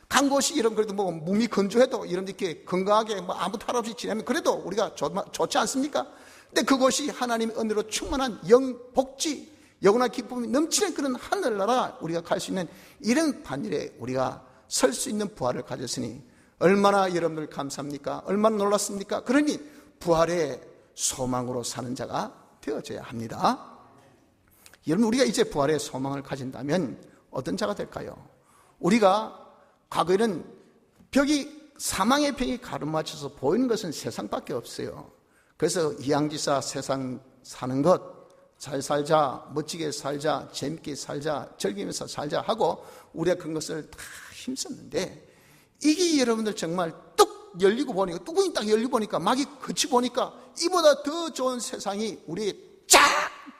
Speaker 1: 간 곳이 여러분 그래도 뭐 몸이 건조해도 여러분 이렇게 건강하게 뭐 아무 탈 없이 지내면 그래도 우리가 좋지 않습니까? 근데 그곳이 하나님의 은혜로 충만한 영복지, 영원한 기쁨이 넘치는 그런 하늘나라 우리가 갈 수 있는 이런 반열에 우리가 설 수 있는 부활을 가졌으니 얼마나 여러분들 감사합니까? 얼마나 놀랐습니까? 그러니 부활의 소망으로 사는 자가 되어져야 합니다. 여러분 우리가 이제 부활의 소망을 가진다면 어떤 자가 될까요? 우리가 과거에는 사망의 벽이 가로막혀서 보이는 것은 세상밖에 없어요. 그래서 이양지사 세상 사는 것 잘 살자, 멋지게 살자, 재밌게 살자, 즐기면서 살자 하고 우리가 그런 것을 다 힘썼는데 이게 여러분들 정말 뚝 열리고 보니까, 뚜껑이 딱 열리고 보니까, 막이 거치 보니까 이보다 더 좋은 세상이 우리에 쫙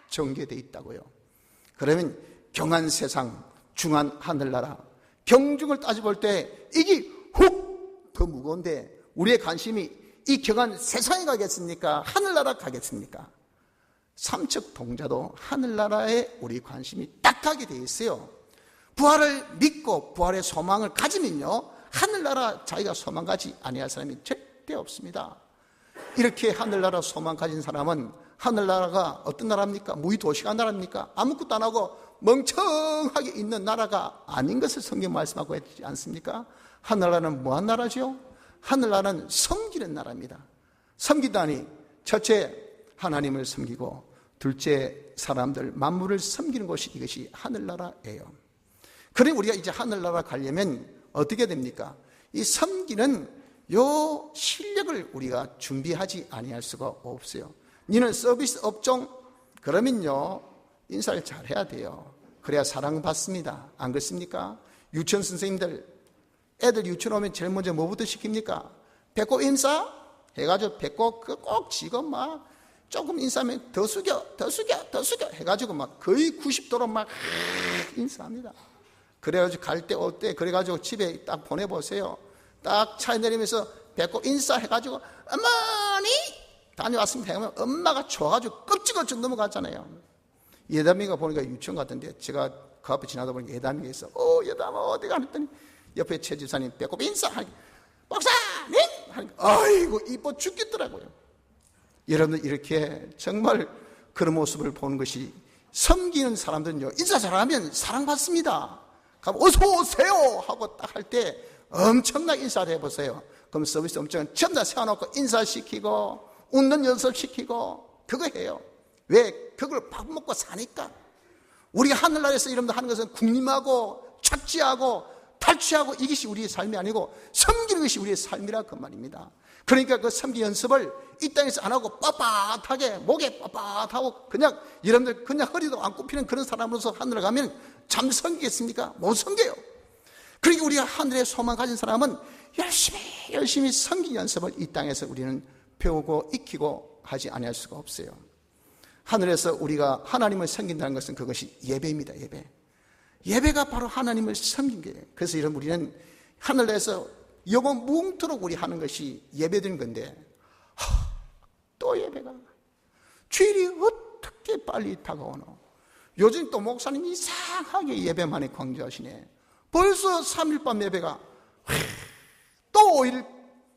Speaker 1: 전개되어 있다고요. 그러면 경한 세상, 중한 하늘나라, 경중을 따져볼 때 이게 훅 더 무거운데 우리의 관심이 이 경한 세상에 가겠습니까? 하늘나라 가겠습니까? 삼척 동자도 하늘나라에 우리 관심이 딱 가게 돼 있어요. 부활을 믿고 부활의 소망을 가지면요, 하늘나라 자기가 소망 가지 아니할 사람이 절대 없습니다. 이렇게 하늘나라 소망 가진 사람은 하늘나라가 어떤 나라입니까? 무의도시가 나라입니까? 아무것도 안 하고 멍청하게 있는 나라가 아닌 것을 성경 말씀하고 있지 않습니까? 하늘나라는 뭐한 나라죠? 하늘나라는 섬기는 나라입니다. 섬기다니 첫째 하나님을 섬기고 둘째 사람들 만물을 섬기는 것이 이것이 하늘나라예요. 그래 우리가 이제 하늘나라 가려면 어떻게 됩니까? 이 섬기는 요 실력을 우리가 준비하지 아니할 수가 없어요. 니는 서비스 업종 그러면요 인사를 잘해야 돼요. 그래야 사랑받습니다. 안 그렇습니까? 유치원 선생님들 애들 유치원 오면 제일 먼저 뭐부터 시킵니까? 배꼽 인사 해가지고 배꼽 꼭 쥐고 막 조금 인사하면 더 숙여 해가지고 막 거의 90도로 막 인사합니다. 그래가지고 갈 때 올 때 그래가지고 집에 딱 보내보세요. 딱 차에 내리면서 배꼽 인사해가지고 어머니 다녀왔습니다 하면 엄마가 좋아가지고 껍질껍질 넘어갔잖아요. 예담이가 보니까 유치원 같은데 제가 그 앞에 지나다 보니까 예담이가 있어. 예담아 어디 가랬더니 옆에 최 집사님 배꼽 인사하니 목사님 하니까 아이고 이뻐 죽겠더라고요. 여러분들 이렇게 정말 그런 모습을 보는 것이, 섬기는 사람들은요 인사 잘하면 사랑받습니다. 그럼 어서 오세요 하고 딱 할 때 엄청나게 인사를 해보세요. 그럼 서비스 엄청 전부 다 세워놓고 인사시키고 웃는 연습시키고 그거 해요. 왜? 그걸 밥 먹고 사니까. 우리가 하늘나라에서 여러분들 하는 것은 군림하고 착취하고 탈취하고 이것이 우리의 삶이 아니고 섬기는 것이 우리의 삶이라 그 말입니다. 그러니까 그 섬기 연습을 이 땅에서 안 하고 빳빳하게 목에 빳빳하고 그냥 여러분들 그냥 허리도 안 굽히는 그런 사람으로서 하늘에 가면 참 섬기겠습니까? 못 섬겨요. 그러니까 우리가 하늘의 소망 가진 사람은 열심히 섬기 연습을 이 땅에서 우리는 배우고 익히고 하지 아니할 수가 없어요. 하늘에서 우리가 하나님을 섬긴다는 것은 그것이 예배입니다. 예배가 바로 하나님을 섬긴 거예요. 그래서 이런 우리는 하늘에서 영원 무궁토록 우리 하는 것이 예배드린 건데 또 예배가 주일이 어떻게 빨리 다가오노. 요즘 또 목사님 이상하게 예배만에 강조하시네. 벌써 3일 밤 예배가 또 5일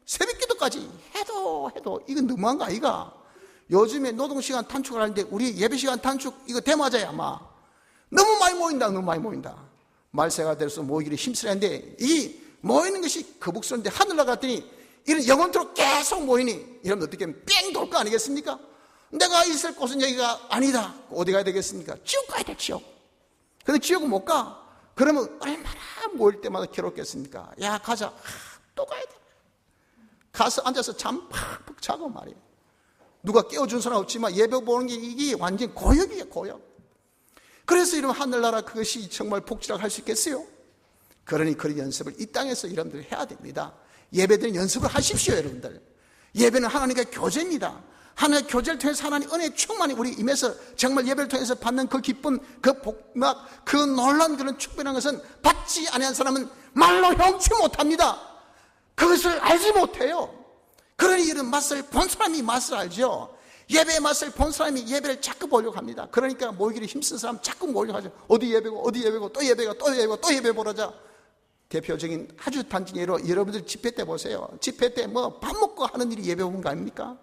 Speaker 1: 새벽기도까지 해도 이건 너무한 거 아이가? 요즘에 노동시간 단축을 하는데 우리 예배시간 단축 이거 대맞아야 아마 너무 많이 모인다. 말세가 돼서 모이기를 힘쓰는데 이 모이는 것이 거북스러운데 하늘 나갔더니 이런 영원토록 계속 모이니 이러면 어떻게 하면 뺑 돌 거 아니겠습니까? 내가 있을 곳은 여기가 아니다. 어디 가야 되겠습니까? 지옥 가야 돼, 지옥. 근데 지옥은 못 가. 그러면 얼마나 모일 때마다 괴롭겠습니까? 야, 가자. 또 가야 돼. 가서 앉아서 잠 팍팍 자고 말이에요. 누가 깨워준 사람 없지만 예배 보는 게 이게 완전 고역이에요, 고역. 그래서 이런 하늘나라 그것이 정말 복지라고 할 수 있겠어요? 그러니 그런 연습을 이 땅에서 여러분들 해야 됩니다. 예배드린 연습을 하십시오, 여러분들. 예배는 하나님과의 교제입니다. 하나님의 교제를 통해서 하나님 은혜의 충만이 우리 임해서 정말 예배를 통해서 받는 그 기쁨, 그 복막, 그 놀라운 그런 축복이라는 것은 받지 아니한 사람은 말로 형치 못합니다. 그것을 알지 못해요. 그러니 이런 맛을 본 사람이 맛을 알죠. 예배의 맛을 본 사람이 예배를 자꾸 보려고 합니다. 그러니까 모이기를 힘쓴 사람 자꾸 모이려고 하죠. 어디 예배고 또 예배 보러자. 대표적인 아주 단지 예로 여러분들 집회 때 보세요. 집회 때 뭐 밥 먹고 하는 일이 예배 오는 거 아닙니까?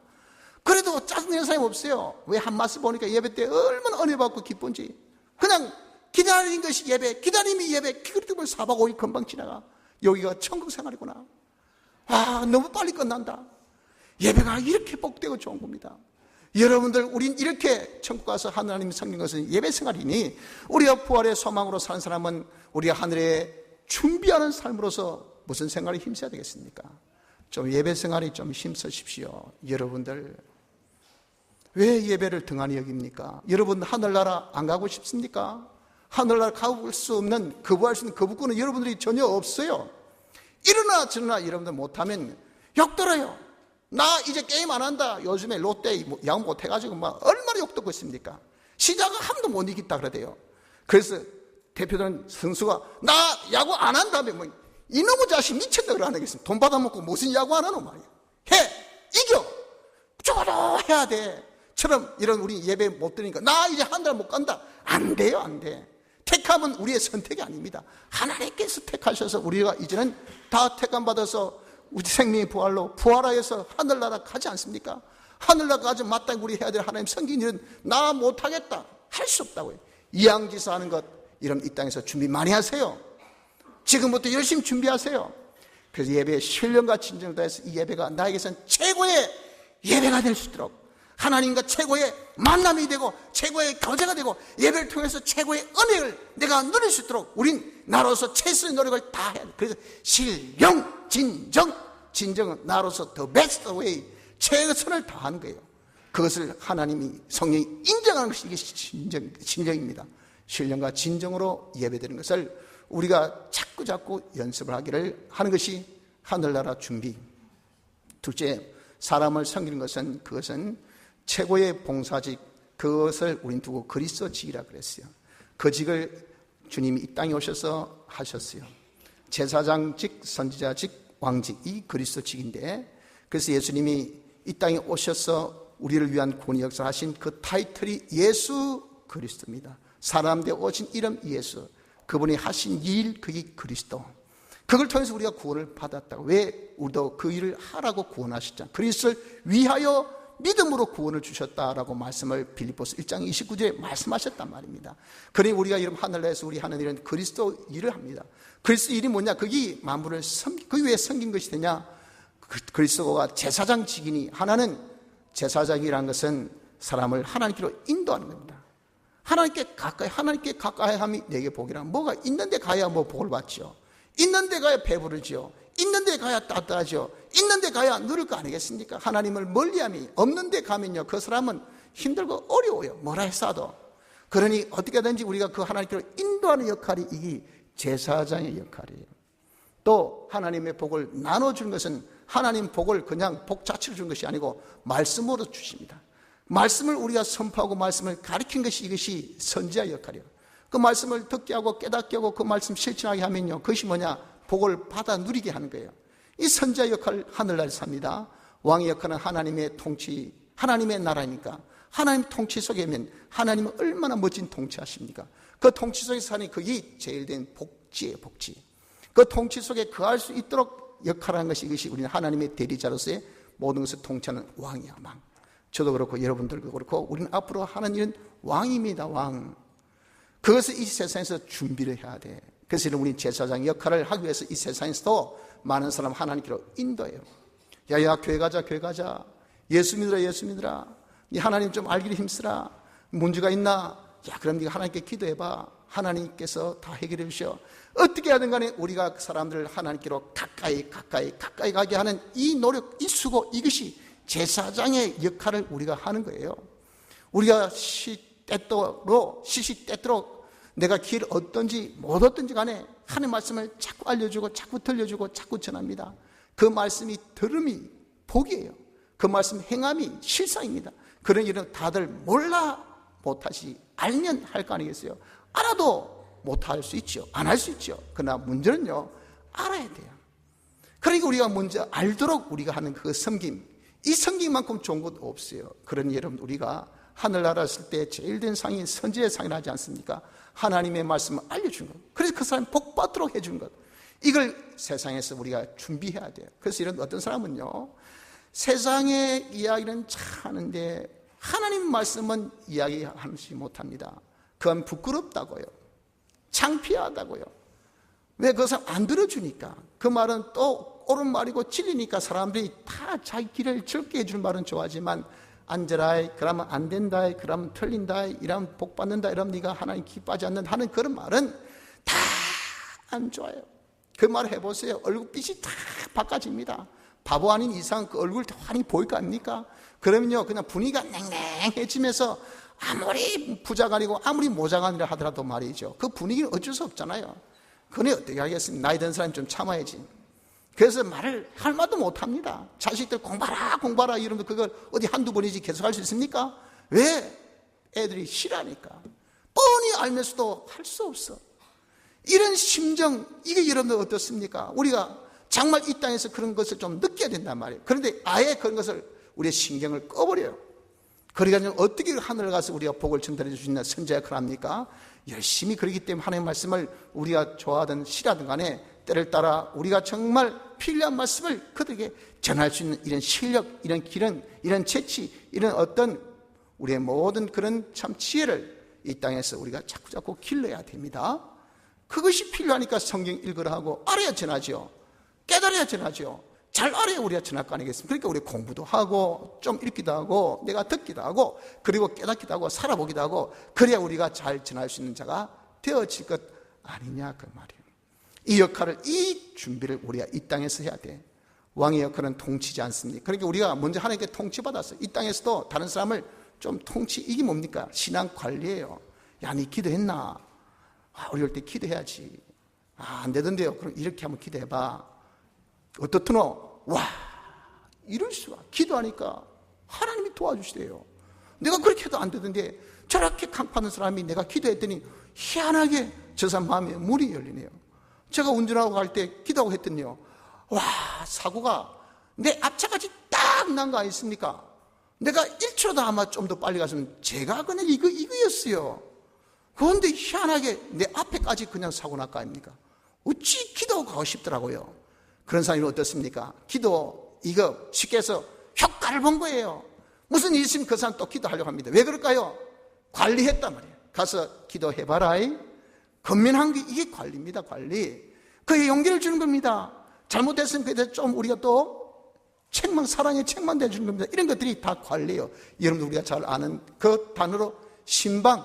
Speaker 1: 그래도 짜증내는 사람이 없어요. 왜 한 맛을 보니까 예배 때 얼마나 은혜 받고 기쁜지. 그냥 기다리는 것이 예배, 기다림이 예배. 그렇게 보면 4박 5일 금방 지나가. 여기가 천국 생활이구나. 아, 너무 빨리 끝난다. 예배가 이렇게 복되고 좋은 겁니다. 여러분들, 우린 이렇게 천국 가서 하나님이 섬긴 것은 예배 생활이니 우리가 부활의 소망으로 사는 사람은 우리가 하늘에 준비하는 삶으로서 무슨 생활에 힘써야 되겠습니까? 좀 예배 생활에 좀 힘쓰십시오. 여러분들, 왜 예배를 등한히 여깁니까? 여러분 하늘나라 안 가고 싶습니까? 하늘나라 가볼 수 없는, 거부할 수 있는 거부권은 여러분들이 전혀 없어요. 이러나 저러나 여러분들 못하면 욕들어요. 나 이제 게임 안 한다. 요즘에 롯데 야구 못해가지고 막 얼마나 욕 듣고 있습니까? 시작은 한 번도 못 이겼다 그러대요. 그래서 대표는 선수가 나 야구 안 한다며 뭐 이놈의 자식 미쳤다 그러는 게 있습니다. 돈 받아먹고 무슨 야구 안 하노 말이야. 이겨 저거 해야 돼. 처럼 이런 우리 예배 못 드리니까 나 이제 한 달 못 간다. 안 돼요, 안 돼. 택함은 우리의 선택이 아닙니다. 하나님께서 택하셔서 우리가 이제는 다 택함 받아서 우리 생명의 부활하여서 하늘나라 가지 않습니까? 하늘나라 가지 마땅히 우리 해야 될 하나님 섬긴 일은 나 못하겠다. 할 수 없다고요. 이양지사 하는 것, 이런 이 땅에서 준비 많이 하세요. 지금부터 열심히 준비하세요. 그래서 예배에 신령과 진정을 다해서 이 예배가 나에게선 최고의 예배가 될 수 있도록 하나님과 최고의 만남이 되고 최고의 교제가 되고 예배를 통해서 최고의 은혜를 내가 누릴 수 있도록 우린 나로서 최선의 노력을 다 해야 돼. 그래서 신령, 진정은 나로서 the best way, 최선을 다하는 거예요. 그것을 하나님이 성령이 인정하는 것이 이게 진정입니다. 신령과 진정으로 예배드리는 것을 우리가 자꾸 연습을 하기를 하는 것이 하늘나라 준비. 둘째, 사람을 섬기는 것은 그것은 최고의 봉사직, 그것을 우린 두고 그리스도직이라 그랬어요. 그 직을 주님이 이 땅에 오셔서 하셨어요. 제사장직, 선지자직, 왕직, 이 그리스도직인데, 그래서 예수님이 이 땅에 오셔서 우리를 위한 구원의 역사를 하신 그 타이틀이 예수 그리스도입니다. 사람 되어 오신 이름 예수, 그분이 하신 일, 그게 그리스도. 그걸 통해서 우리가 구원을 받았다고. 왜? 우리도 그 일을 하라고 구원하셨잖아요. 그리스도를 위하여 믿음으로 구원을 주셨다라고 말씀을 빌립보서 1장 29절에 말씀하셨단 말입니다. 그러니 우리가 이런 하늘나라에서 우리 하는 일은 그리스도 일을 합니다. 그리스도 일이 뭐냐? 그게 만물을 그게 왜 섬긴 것이 되냐? 그리스도가 제사장직이니, 하나는 제사장이라는 것은 사람을 하나님께로 인도하는 겁니다. 하나님께 가까이 함이 내게 복이라. 뭐가 있는데 가야 뭐 복을 받죠. 있는 데 가야 배부르지요. 있는 데 가야 따뜻하죠. 있는 데 가야 누릴 거 아니겠습니까? 하나님을 멀리함이 없는 데 가면요, 그 사람은 힘들고 어려워요. 뭐라 했어도. 그러니 어떻게든지 우리가 그 하나님께로 인도하는 역할이 이게 제사장의 역할이에요. 또 하나님의 복을 나눠주는 것은 하나님 복을 그냥 복 자체로 주는 것이 아니고 말씀으로 주십니다. 말씀을 우리가 선포하고 말씀을 가르친 것이 이것이 선지자의 역할이에요. 그 말씀을 듣게 하고 깨닫게 하고 그 말씀 실천하게 하면요, 그것이 뭐냐? 복을 받아 누리게 하는 거예요. 이 선지자의 역할을 하늘나라에서 합니다. 왕의 역할은 하나님의 통치, 하나님의 나라니까 하나님 통치 속에면 하나님은 얼마나 멋진 통치하십니까? 그 통치 속에서 사는 그게 제일 된 복지예요. 복지. 그 통치 속에 거할 수 있도록 역할하는 것이 이것이 우리는 하나님의 대리자로서의 모든 것을 통치하는 왕이야. 왕. 저도 그렇고 여러분들도 그렇고 우리는 앞으로 하는 일은 왕입니다. 왕. 그것을 이 세상에서 준비를 해야 돼. 그래서 우리 제사장 역할을 하기 위해서 이 세상에서도 많은 사람 하나님께로 인도해요. 야야 교회 가자, 교회 가자. 예수 믿으라, 예수 믿으라. 이 하나님 좀 알기를 힘쓰라. 문제가 있나? 야, 그럼 네가 하나님께 기도해봐. 하나님께서 다 해결해 주셔. 어떻게 하든 간에 우리가 그 사람들을 하나님께로 가까이 가게 하는 이 노력, 이 수고, 이것이 제사장의 역할을 우리가 하는 거예요. 우리가 시시때때로 내가 길 얻든지 못 얻든지 간에 하나님의 말씀을 자꾸 알려주고 자꾸 들려주고 자꾸 전합니다. 그 말씀이 들음이 복이에요. 그 말씀 행함이 실상입니다. 그런 일은 다들 몰라 못하시, 알면 할 거 아니겠어요? 알아도 못할 수 있죠. 안 할 수 있죠. 그러나 문제는요, 알아야 돼요. 그러니까 우리가 먼저 알도록 우리가 하는 그 섬김, 이 섬김만큼 좋은 것 없어요. 그러니 여러분, 우리가 하늘나라 있을 때 제일 된 상이 선지의 상이라 하지 않습니까? 하나님의 말씀을 알려준 것, 그래서 그 사람이 복 받도록 해준 것, 이걸 세상에서 우리가 준비해야 돼요. 그래서 이런 어떤 사람은요, 세상의 이야기는 잘 하는데 하나님 말씀은 이야기하지 못합니다. 그건 부끄럽다고요. 창피하다고요. 왜? 그 사람 안 들어주니까. 그 말은 또 옳은 말이고 진리니까 사람들이 다 자기 길을 즐겁게 해줄 말은 좋아하지만, 앉으라, 그러면 안 된다, 그러면 틀린다, 이러면 복 받는다, 이러면 네가 하나님 기뻐하지 않는다 하는 그런 말은 다 안 좋아요. 그 말 해보세요. 얼굴빛이 다 바꿔집니다. 바보 아닌 이상 그 얼굴 환히 보일 거 아닙니까? 그러면요, 그냥 분위기가 냉랭해지면서 아무리 부자가 아니고 아무리 모자가 아니라 하더라도 말이죠, 그 분위기는 어쩔 수 없잖아요. 그건 어떻게 하겠습니까? 나이 든 사람이 좀 참아야지. 그래서 말을 할 말도 못합니다. 자식들 공부하라 이러면 그걸 어디 한두 번이지 계속 할 수 있습니까? 왜? 애들이 싫어하니까. 뻔히 알면서도 할 수 없어. 이런 심정, 이게 여러분들 어떻습니까? 우리가 정말 이 땅에서 그런 것을 좀 느껴야 된단 말이에요. 그런데 아예 그런 것을 우리의 신경을 꺼버려요. 그러니까 어떻게 하늘을 가서 우리가 복을 전달해 줄 수 있나 선지자 역할을 합니까? 열심히 그러기 때문에 하나님의 말씀을 우리가 좋아하든 싫어하든 간에 때를 따라 우리가 정말 필요한 말씀을 그들에게 전할 수 있는 이런 실력, 이런 기능, 이런 재치, 이런 어떤 우리의 모든 그런 참 지혜를 이 땅에서 우리가 자꾸 길러야 됩니다. 그것이 필요하니까 성경 읽으라 하고 알아야 전하죠. 깨달아야 전하죠. 잘 알아야 우리가 전할 거 아니겠습니까? 그러니까 우리 공부도 하고 좀 읽기도 하고 내가 듣기도 하고 그리고 깨닫기도 하고 살아보기도 하고, 그래야 우리가 잘 전할 수 있는 자가 되어질 것 아니냐 그 말이에요. 이 역할을, 이 준비를 우리가 이 땅에서 해야 돼. 왕의 역할은 통치지 않습니까? 그러니까 우리가 먼저 하나님께 통치받았어. 이 땅에서도 다른 사람을 좀 통치, 이게 뭡니까? 신앙 관리예요. 야, 니 기도했나? 우리 올 때 기도해야지. 안 되던데요. 그럼 이렇게 한번 기도해봐. 어떻더노? 와, 이럴 수가. 기도하니까 하나님이 도와주시대요. 내가 그렇게 해도 안 되던데 저렇게 강파하는 사람이 내가 기도했더니 희한하게 저 사람 마음에 문이 열리네요. 제가 운전하고 갈 때 기도하고 했더니요, 와, 사고가 내 앞차까지 딱 난 거 아니습니까? 내가 1초라도 아마 좀 더 빨리 갔으면 제가 그냥 이거였어요. 그런데 희한하게 내 앞에까지 그냥 사고 날 거 아닙니까? 어찌 기도하고 가고 싶더라고요. 그런 사람이 어떻습니까? 기도, 이거 쉽게 해서 효과를 본 거예요. 무슨 일 있으면 그 사람 또 기도하려고 합니다. 왜 그럴까요? 관리했단 말이에요. 가서 기도해봐라. 건면한 게 이게 관리입니다. 관리. 그게 용기를 주는 겁니다. 잘못했으면 그때 좀 우리가 또 책망, 사랑의 책만 대주는 겁니다. 이런 것들이 다 관리예요. 여러분, 우리가 잘 아는 그 단어로 신방.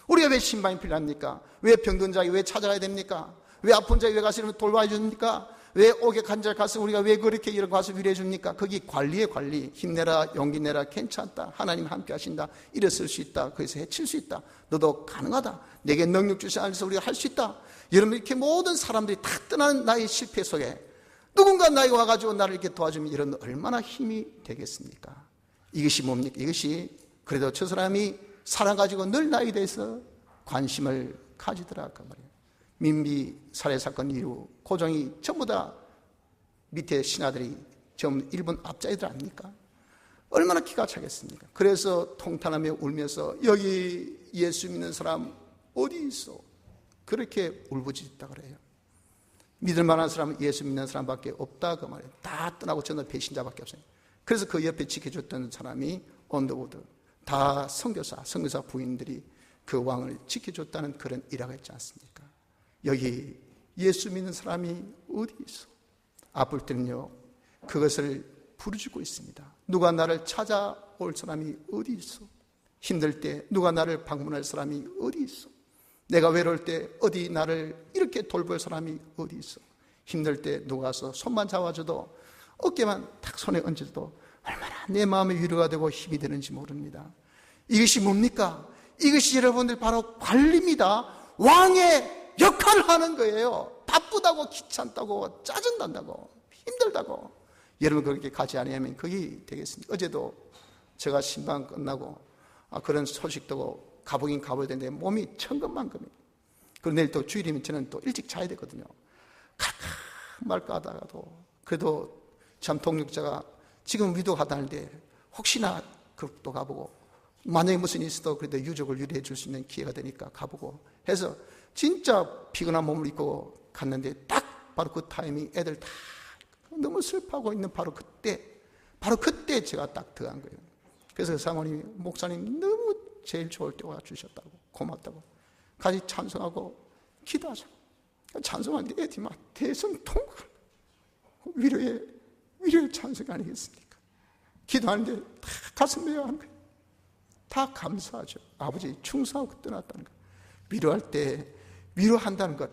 Speaker 1: 우리가 왜 신방이 필요합니까? 왜 병든 자에게 왜 찾아가야 됩니까? 왜 아픈 자에 왜 가서 돌봐야 줍니까? 왜 옥에 간절 가서 우리가 왜 그렇게 이런 가서 위로해 줍니까? 거기 관리에 관리. 힘내라, 용기 내라, 괜찮다, 하나님 함께 하신다, 일어설 수 있다, 거기서 해칠 수 있다, 너도 가능하다, 내게 능력 주신 안에서 우리가 할 수 있다. 여러분, 이렇게 모든 사람들이 다 떠나는 나의 실패 속에 누군가 나에게 와가지고 나를 이렇게 도와주면 이런 얼마나 힘이 되겠습니까? 이것이 뭡니까? 이것이 그래도 저 사람이 살아가지고 늘 나에 대해서 관심을 가지더라 그 말이에요. 민비 살해 사건 이후 고종이 전부 다 밑에 신하들이 전부 일본 앞자이들 아닙니까? 얼마나 기가 차겠습니까? 그래서 통탄하며 울면서 여기 예수 믿는 사람 어디 있어? 그렇게 울부짖었다 그래요. 믿을 만한 사람은 예수 믿는 사람밖에 없다 그 말이에요. 다 떠나고 저는 배신자밖에 없어요. 그래서 그 옆에 지켜줬던 사람이 언더우드, 다 선교사 부인들이 그 왕을 지켜줬다는 그런 일화가 있지 않습니까? 여기 예수 믿는 사람이 어디 있어? 아플 때는요, 그것을 부르짖고 있습니다. 누가 나를 찾아올 사람이 어디 있어? 힘들 때 누가 나를 방문할 사람이 어디 있어? 내가 외로울 때 어디 나를 이렇게 돌볼 사람이 어디 있어? 힘들 때 누가 와서 손만 잡아줘도, 어깨만 탁 손에 얹어도 얼마나 내 마음에 위로가 되고 힘이 되는지 모릅니다. 이것이 뭡니까? 이것이 여러분들 바로 관리입니다. 왕의 역할을 하는 거예요. 바쁘다고, 귀찮다고, 짜증난다고, 힘들다고 여러분 그렇게 가지 않으면 그게 되겠습니다. 어제도 제가 신방 끝나고 그런 소식 듣고 가보긴 가봐야 되는데 몸이 천근만근해요. 그리고 내일 또 주일이면 저는 또 일찍 자야 되거든요. 갈까 말까 하다가도 그래도 참 동력자가 지금 위도하다는데 혹시나 그것도 가보고 만약에 무슨 일이 있어도 그래도 유족을 유리해 줄 수 있는 기회가 되니까 가보고 해서 진짜 피곤한 몸을 입고 갔는데 딱 바로 그 타이밍 애들 다 너무 슬퍼하고 있는 바로 그때 제가 딱 들어간 거예요. 그래서 사모님이 목사님 너무 제일 좋을 때 와주셨다고, 고맙다고 같이 찬송하고 기도하자. 찬송하는데 애들이 막 대성통곡, 위로의 찬송이 아니겠습니까? 기도하는데 다 가슴 메어하는 거예요. 다 감사하죠. 아버지 충성하고 떠났다는 것, 위로할 때 위로한다는 것,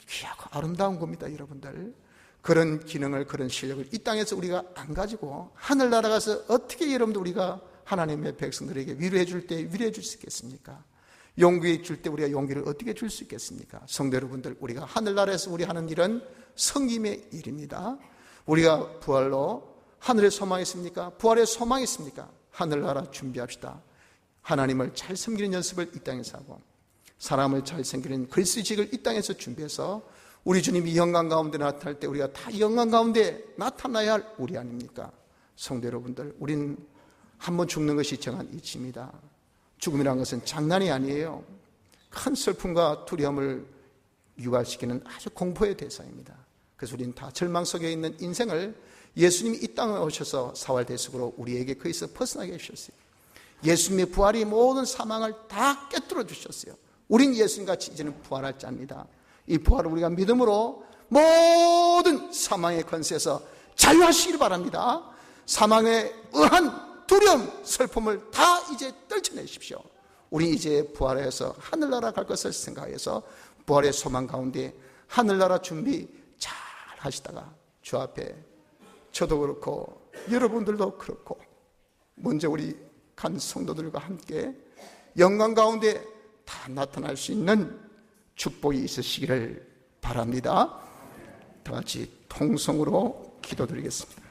Speaker 1: 귀하고 아름다운 겁니다. 여러분들, 그런 기능을, 그런 실력을 이 땅에서 우리가 안 가지고 하늘나라 가서 어떻게 여러분들 우리가 하나님의 백성들에게 위로해 줄 때 위로해 줄 수 있겠습니까? 용기 줄 때 우리가 용기를 어떻게 줄 수 있겠습니까? 성도 여러분들, 우리가 하늘나라에서 우리 하는 일은 성김의 일입니다. 우리가 부활로 하늘에 소망이 있습니까? 부활에 소망이 있습니까? 하늘나라 준비합시다. 하나님을 잘 섬기는 연습을 이 땅에서 하고 사람을 잘 섬기는 그리스도직을 이 땅에서 준비해서 우리 주님이 영광 가운데 나타날 때 우리가 다 영광 가운데 나타나야 할 우리 아닙니까? 성도 여러분들, 우린 한번 죽는 것이 정한 이치입니다. 죽음이라는 것은 장난이 아니에요. 큰 슬픔과 두려움을 유발시키는 아주 공포의 대상입니다. 그래서 우리는 다 절망 속에 있는 인생을 예수님이 이 땅에 오셔서 사활대속으로 우리에게 거기서 벗어나게 해주셨어요. 예수님의 부활이 모든 사망을 다 깨뜨려 주셨어요. 우린 예수님같이 이제는 부활할 자입니다. 이 부활을 우리가 믿음으로 모든 사망의 권세에서 자유하시기를 바랍니다. 사망에 의한 두려움, 슬픔을 다 이제 떨쳐내십시오. 우리 이제 부활해서 하늘나라 갈 것을 생각해서 부활의 소망 가운데 하늘나라 준비 잘 하시다가 주 앞에 저도 그렇고 여러분들도 그렇고 먼저 우리 간 성도들과 함께 영광 가운데 다 나타날 수 있는 축복이 있으시기를 바랍니다. 다 같이 통성으로 기도드리겠습니다.